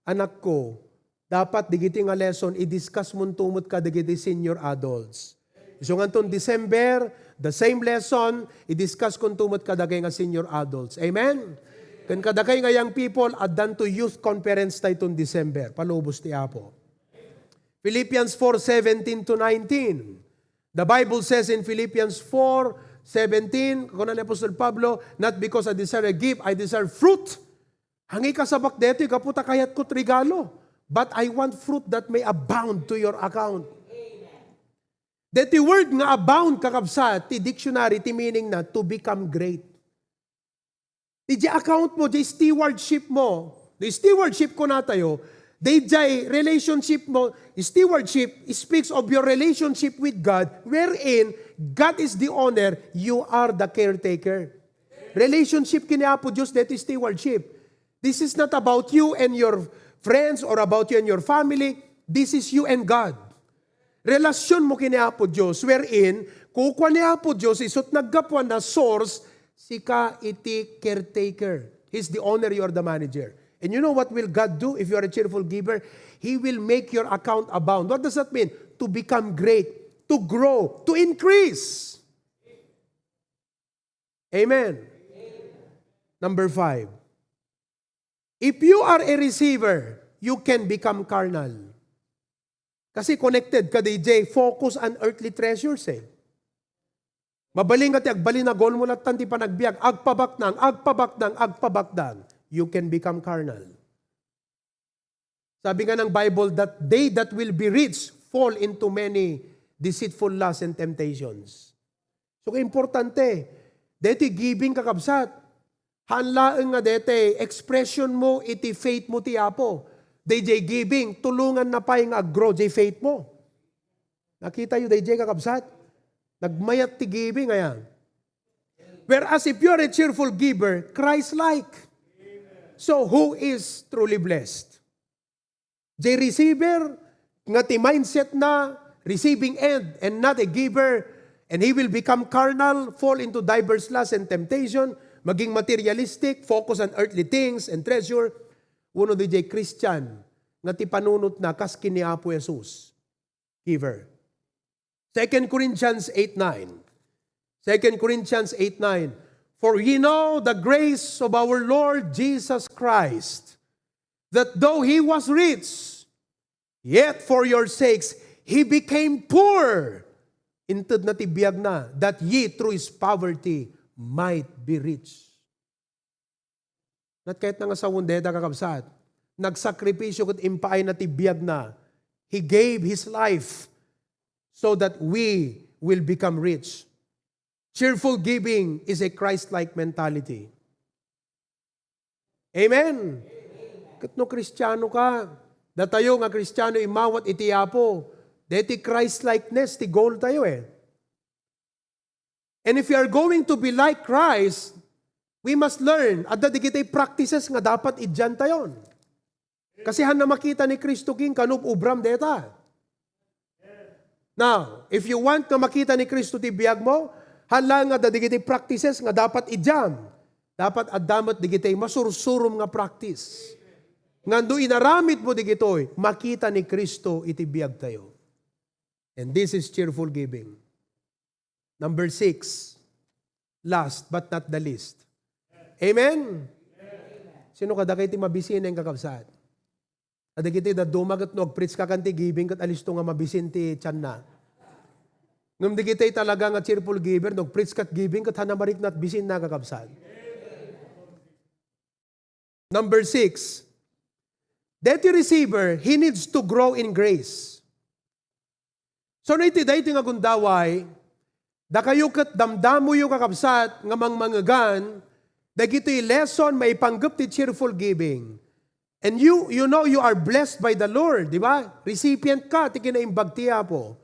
Speaker 1: anak ko, dapat digiti nga lesson, i-discuss mo tumot ka digiti senior adults. So nga itong December, the same lesson, i-discuss kung tumot kadagay nga senior adults. Amen? Kan kadagay nga young people, addan to youth conference tayo itong December. Palubos ti Apo. Philippians 4:17 to 19. The Bible says in Philippians 4:17, kung ni Apostol Pablo, not because I desire a gift, I desire fruit. Hangi ka sabak dito, kaputa kayat ko't regalo. But I want fruit that may abound to your account. That the word nga abound kakabsat, ti dictionary, ti meaning na to become great. Di account mo, di stewardship mo, di stewardship ko na tayo, di relationship mo, stewardship speaks of your relationship with God, wherein God is the owner, you are the caretaker. Relationship kiniapo Diyos, that is stewardship. This is not about you and your friends or about you and your family. This is you and God. Relasyon mo kiniapo Diyos, wherein, kukwa niapo Diyos, isot naggapuan na source, sika iti caretaker. He's the owner, you are the manager. And you know what will God do if you are a cheerful giver? He will make your account abound. What does that mean? To become great, to grow, to increase. Amen. Number 5. If you are a receiver, you can become carnal. Kasi connected ka, DJ, focus on earthly treasures eh. Mabaling at agbalin na gol mo na tanti panagbiag, agpabakdang, you can become carnal. Sabi nga ng Bible that they that will be rich fall into many deceitful lusts and temptations. So, importante, deti giving kakabsat, hanlaan nga dete, expression mo, iti faith mo ti Apo. DJ giving, tulungan na pa yung grow jay faith mo. Nakita yung DJ kakabsat? Nagmayat ti giving, ayan. Whereas if you're a cheerful giver, Christ-like. So who is truly blessed? Jay receiver, nga ti mindset na, receiving end and not a giver, and he will become carnal, fall into diverse lusts and temptation, maging materialistic, focus on earthly things and treasure. Uno DJ Christian, nga ti panunot na kas kini Apo Jesus. Giver. 2 Corinthians 8:9. 2 Corinthians 8:9. For ye know the grace of our Lord Jesus Christ, that though he was rich, yet for your sakes he became poor. Inted na tibiyag na, that ye through his poverty might be rich. Not kahit nga sa wundeta kakabsat, nagsakripisyo kat impaay na tibiyag na, he gave his life so that we will become rich. Cheerful giving is a Christ-like mentality. Amen? Kat no Kristiyano ka, datayo nga Kristiyano imawat itiyapo, deti Christ-likeness, ti goal tayo eh. And if you are going to be like Christ, we must learn, at da di kita'y practices nga dapat idyan tayon. Kasi han na makita ni Kristo King, kanup ubram deta. Now, if you want na makita ni Kristo ti biyag mo, hala nga da di kita'y practices nga dapat idyan. Dapat adamat di kita'y masursurum nga practice. Nga do inaramit mo di kito'y, makita ni Kristo iti biyag tayo. And this is cheerful giving. Number 6, last but not the least. Amen? Sino kada kayo ti mabisin ang kakabsat? Ada kiti da dumagat no, preach ka kanti giving kat alisto nga mabisin ti tiyan na. Ngam di kita'y talaga nga cheerful giver, no, preach kat giving kat hanamarik nat bisin na kakabsat. Number 6, that receiver, he needs to grow in grace. So na iti dahi nga gundaway, da kayo kat damdamo yung kakabsat nga mangmangagan, da gito'y lesson may panggap ti cheerful giving. And you know you are blessed by the Lord, di ba? Recipient ka, ti kinaimbag tiya po.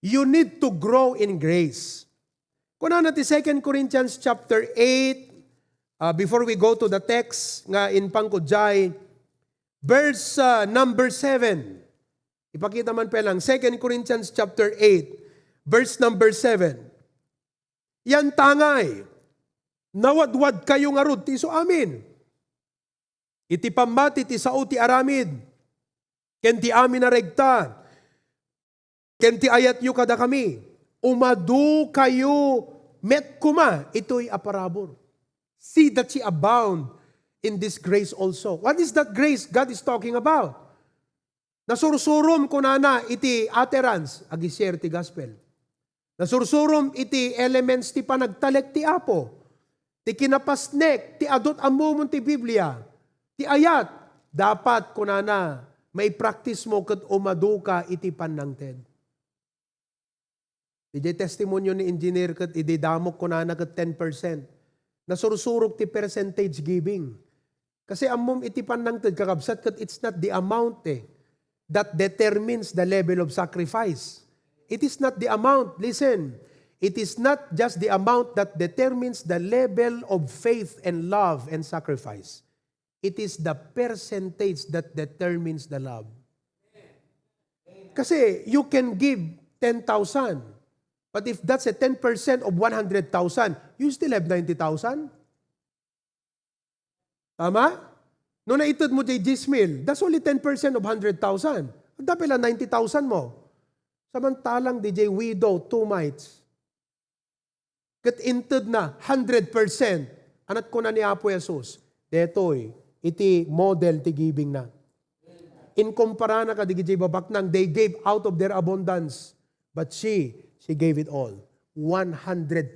Speaker 1: You need to grow in grace. Kuna na ti 2 Corinthians chapter 8, before we go to the text nga in Pangkudjay, verse number 7. Ipakita man pa lang, 2 Corinthians chapter 8, verse number 7. Yan tangay, nawadwad kayo nga rod, ti so amin. Iti pamati ti sao ti aramid, ken ti amin na regta, ken ti ayat yu kada kami, umadu kayo met kuma, ito'y aparabor. See that ye abound in this grace also. What is that grace God is talking about? Nasursurum ko na iti utterance, agi-share ti gospel. Nasursurum iti elements ti panagtalek ti apo, ti kinapasnek, ti adot amumon ti Biblia, ti ayat, dapat ko na may practice mo kat umaduka iti panangted. Iti testimonyo ni engineer kat ididamok ko na kat 10%. Nasursurok ti percentage giving. Kasi amom iti panangted kakabsat kat it's not the amount that determines the level of sacrifice. It is not the amount, listen, it is not just the amount that determines the level of faith and love and sacrifice. It is the percentage that determines the love. Kasi you can give 10,000, but if that's a 10% of 100,000, you still have 90,000. Tama? No naitod mo jay gismil, that's only 10% of 100,000. Dapat lang 90,000 mo. Samantalang DJ widow, 2 mites. Kat intod na 100%. Anat ko na ni Apo Jesus. Detoy, iti model ti giving na. Inkumpara na ka di DJ babak nang they gave out of their abundance. But she gave it all. 100%.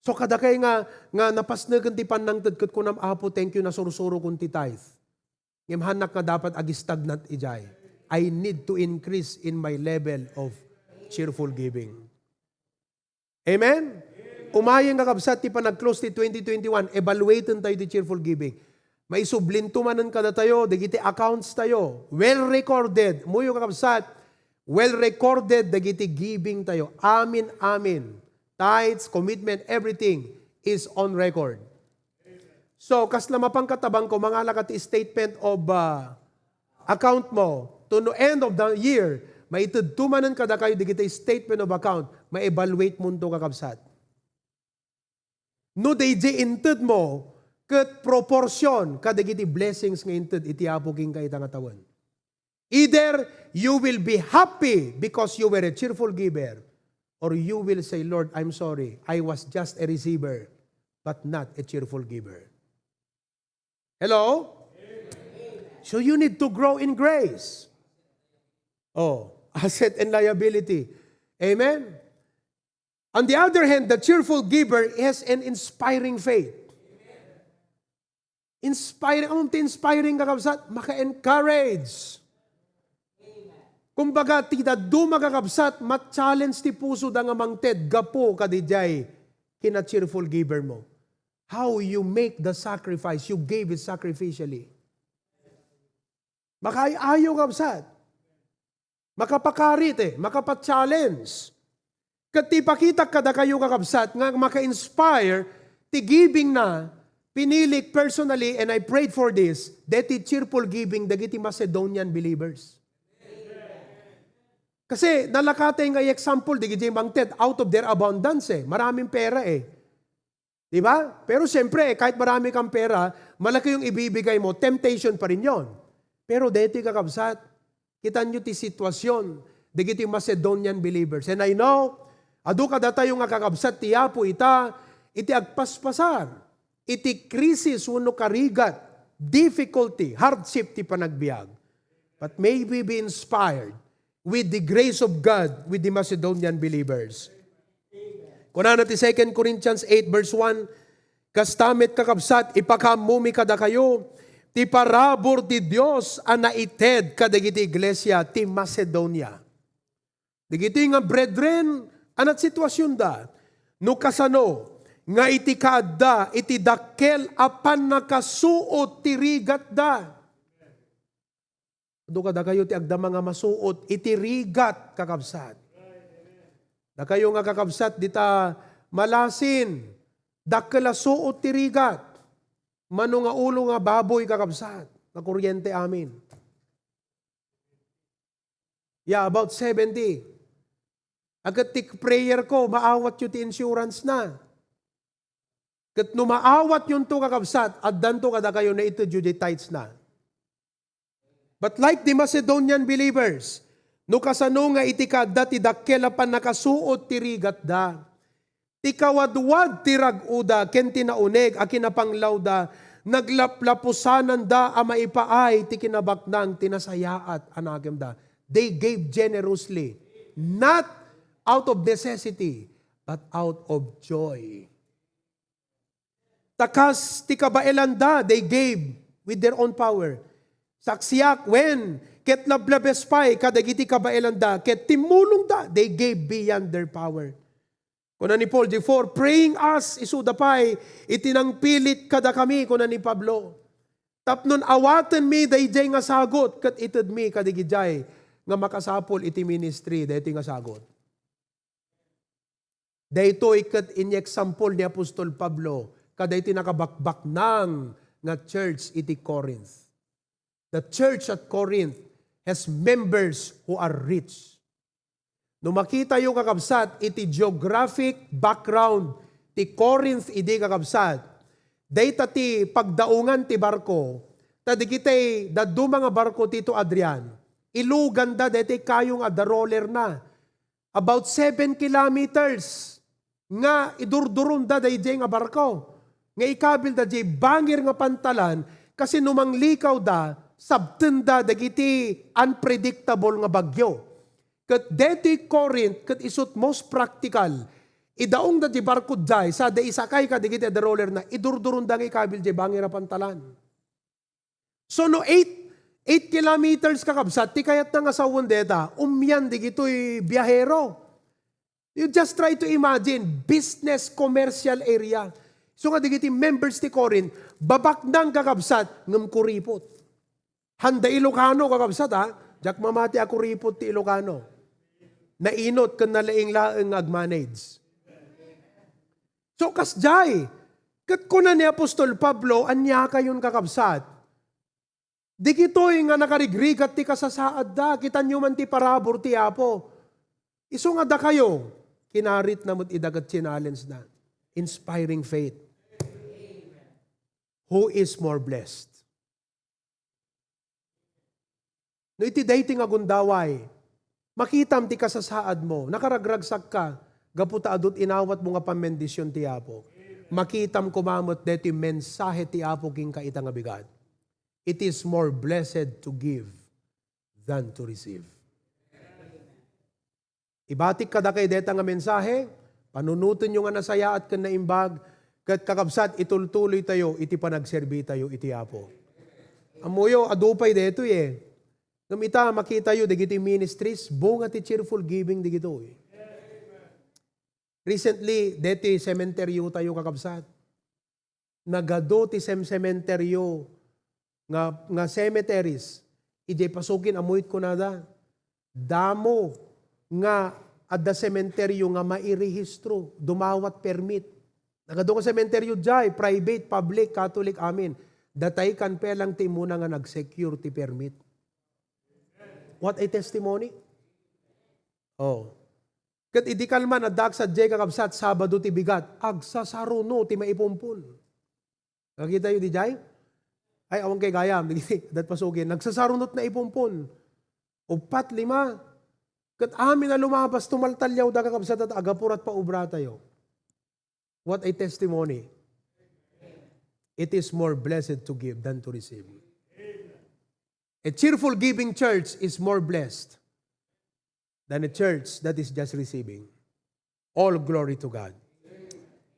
Speaker 1: So kada kay nga napasnagan ti panangtad ket kunam Apo, thank you na sursuro kun ti tithe. Ngem hanak nga dapat agistagnant ijay. I need to increase in my level of cheerful giving. Amen? Umayang kakabsat ti panag-close ti 2021, evaluaten tayo ti cheerful giving. May sublintumanan kada tayo, dagiti accounts tayo, well recorded. Muyo kakabsat, well recorded dagiti giving tayo. Amin, amin. Tithes, commitment, everything is on record. So, kas lamapang katabang ko, mga lakati statement of account mo, to no end of the year, may itudumanan kada kayo, di kita statement of account, may evaluate mo ito kakabsat. No, day inted mo, kat proportion, kada giti blessings nga inted, itiapo king kayo tangatawan. Either you will be happy because you were a cheerful giver, or you will say, Lord, I'm sorry, I was just a receiver, but not a cheerful giver. Hello? So you need to grow in grace. Oh, asset and liability. Amen? On the other hand, the cheerful giver has an inspiring faith. Inspiring ka kabsat, maka-encourage. Kumbaga, tita dumakakabsat, mat-challenge ti puso da nga mangted, gapo kadijay, kina cheerful giver mo. How you make the sacrifice, you gave it sacrificially. Makaayaw kabsat. Makapakarit makapa-challenge. Kati pakita kada kayo kakabsat, nga maka-inspire, ti giving na, pinilik personally, and I prayed for this, deti cheerful giving, dagiti Macedonian believers. Kasi nalakatay nga example, digiti mangted, out of their abundance maraming pera Diba? Pero siyempre, kahit marami kang pera, malaki yung ibibigay mo, temptation pa rin yon. Pero deti kakabsat, kita nyo ti sitwasyon, digiti Macedonian believers. And I know, adu kada tayo nga kakabsat, tiyapo iti agpaspasar, iti krisis, uno karigat, difficulty, hardship ti panagbiag. But may we be inspired with the grace of God with the Macedonian believers. Kuna na ti 2 Corinthians 8 verse 1, kastamit kakabsat, ipakamumi kada kayo, ti parabor ti Dios anaited kadagiti iglesia ti Macedonia. Digiti nga brethren, anat sitwasyon da, no kasano, nga iti kaadda, iti dakkel apan nakasuot ti rigat da. Do kada kayo ti agda mga masuot, iti rigat kakabsat. Da kayo nga kakabsat, dita malasin, dakkel suot ti rigat. Mano nga ulo nga baboy kakabsat, na kuryente amin. Yeah, about 70. Agad tik prayer ko, maawat yung ti insurance na. Kat no maawat yung to kakabsat, at danto kada kayo na ito Judeatites na. But like the Macedonian believers, no kasano nga itikadda ti dakkela pan nakasuot ti rigat da. Ti kawadwad ti raguda ken tinauneg a kinapanglawda naglaplapusanan da a maipaay ti kinabaknang tinasayaat anagem da. They gave generously, not out of necessity, but out of joy. Takas ti kabaelan da, they gave with their own power. Saksiyak when ket lablabespay kadagiti kabaelan da, ket timulong da, they gave beyond their power. Kuna ni Paul, therefore, praying us, isudapay, itinang pilit kada kami, kuna ni Pablo. Tapnon awaten mi, dayjay nga sagot, kat ited mi kadigijay, nga makasapol iti ministry, dayti nga sagot. Dayto ikat in example ni Apostol Pablo, kadayti nakabakbak nang nga church iti Corinth. The church at Corinth has members who are rich. No makita yung kakabsat, iti geographic background ti Corinth iti kakabsat, dayta ti pagdaungan ti barko, tadigitay dadu mga barko tito Adrian, ilugan da dayta kayong the roller na, about 7 kilometers, nga idurdurun da dayjay nga barko, nga ikabil da jay bangir nga pantalan, kasi numanglikaw da, sabtenda dagiti unpredictable nga bagyo. Kat deti Corinth, kat isut most practical, idaong da di barko jay, sa da isakay ka dagiti the roller na, idurdurun da nga ikabil jay bangira pantalan. So no 8 kilometers kakabsat, ti kayat na nga sa wundeta, umyan digito'y biyahero. You just try to imagine, business, commercial area. So nga digiti members ti Corinth, babak nang kakabsat, ngam kuripot. Handa Ilocano kakabsat jak mamati ako ripot ti Ilocano. Nainot kan nalaing-laing agmanage. So kasjay, kat kuna ni Apostol Pablo, anya kayon kakabsat. Di kitoy nga nakarigrigat ti kasasaad da, kita nyo man ti parabor ti Apo. Iso nga da kayo, kinarit na mo't idagat challenge na. Inspiring faith. Who is more blessed? No iti dating agundaway, makitam ti kasasaad mo, nakaragragsak ka, gaputa adot inawat mo nga pamendisyon ti Apo. Makitam kumamot deti mensahe ti Apo king kaitang abigat. It is more blessed to give than to receive. Ibatik kada kay deta nga mensahe, panunutin nyo nga nasaya at kanaimbag, kat kakabsat itultuloy tayo, iti panagserbi tayo, iti Apo. Amuyo, adupay deto eh. Gamita, makita yu, digiti ministries, bunga ti cheerful giving digito eh. Recently, deti cementerio tayo kakabsat. Nagado ti cementerio nga cemeteries, ije pasukin amuit ko nada. Damo nga adda cementerio nga mairehistro, dumawat permit. Nagado nga cementerio jay, private, public, Catholic, amin. Datay kan pelang ti muna nga nag-secure ti permit. What a testimony. Oh. Kat idi kalman adak sa jay kakabsat Sabado ti bigat, agsasaruno ti maipumpun. Nakita yu di jay? Ay awang kay gayam, dat pasugin, nagsasarunot na ipumpun. Upat, 5. Kat amin na lumabas, tumaltalyaw da kakabsat at agapurat pa ubra tayo. What a testimony. It is more blessed to give than to receive. A cheerful giving church is more blessed than a church that is just receiving. All glory to God.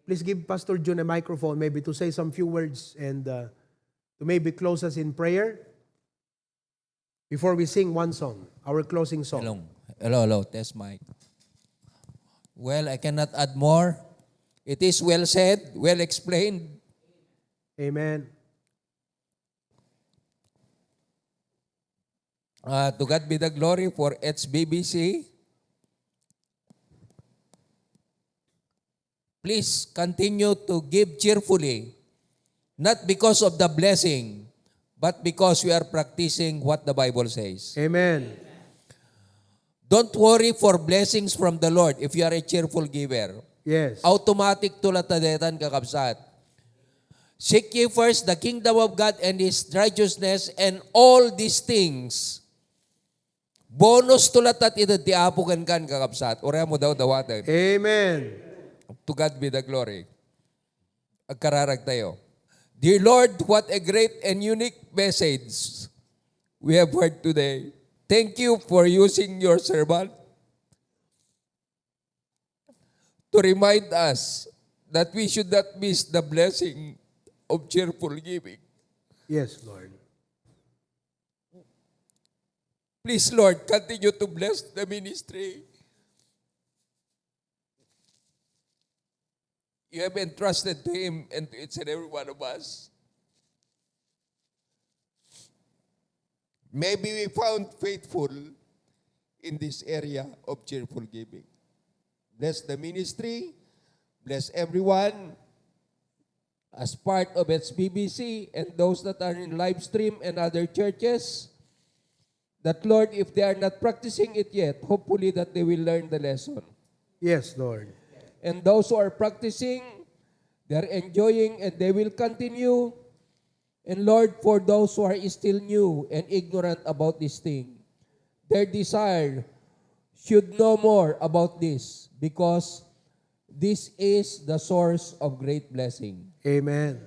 Speaker 1: Please give Pastor June a microphone maybe to say some few words and to maybe close us in prayer before we sing one song, our closing song.
Speaker 4: Hello. Test mic. Well, I cannot add more. It is well said, well explained.
Speaker 1: Amen.
Speaker 4: To God be the glory for HBBC. Please continue to give cheerfully, not because of the blessing, but because we are practicing what the Bible says.
Speaker 1: Amen.
Speaker 4: Don't worry for blessings from the Lord if you are a cheerful giver.
Speaker 1: Yes.
Speaker 4: Automatic tulat na detan kakabsat. Seek ye first the kingdom of God and His righteousness, and all these things. Bonus tulat at ito ti apo kan kakabsat. Ora mo daw dawatan.
Speaker 1: Amen.
Speaker 4: To God be the glory. Agkararag tayo. Dear Lord, what a great and unique message we have heard today. Thank you for using your servant to remind us that we should not miss the blessing of cheerful giving.
Speaker 1: Yes, Lord.
Speaker 4: Please, Lord, continue to bless the ministry. You have entrusted to him and to each and every one of us. Maybe we found faithful in this area of cheerful giving. Bless the ministry. Bless everyone as part of HBBC and those that are in live stream and other churches. That, Lord, if they are not practicing it yet, hopefully that they will learn the lesson.
Speaker 1: Yes, Lord.
Speaker 4: And those who are practicing, they are enjoying and they will continue. And Lord, for those who are still new and ignorant about this thing, their desire should know more about this because this is the source of great blessing.
Speaker 1: Amen.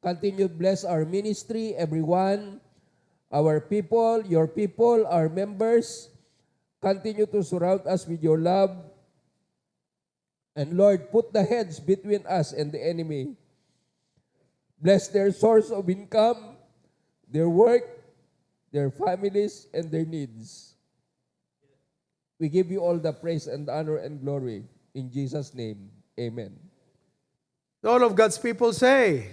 Speaker 4: Continue to bless our ministry, everyone, our people, your people, our members. Continue to surround us with your love. And Lord, put the hedge between us and the enemy. Bless their source of income, their work, their families, and their needs. We give you all the praise and honor and glory. In Jesus' name, amen.
Speaker 1: All of God's people say,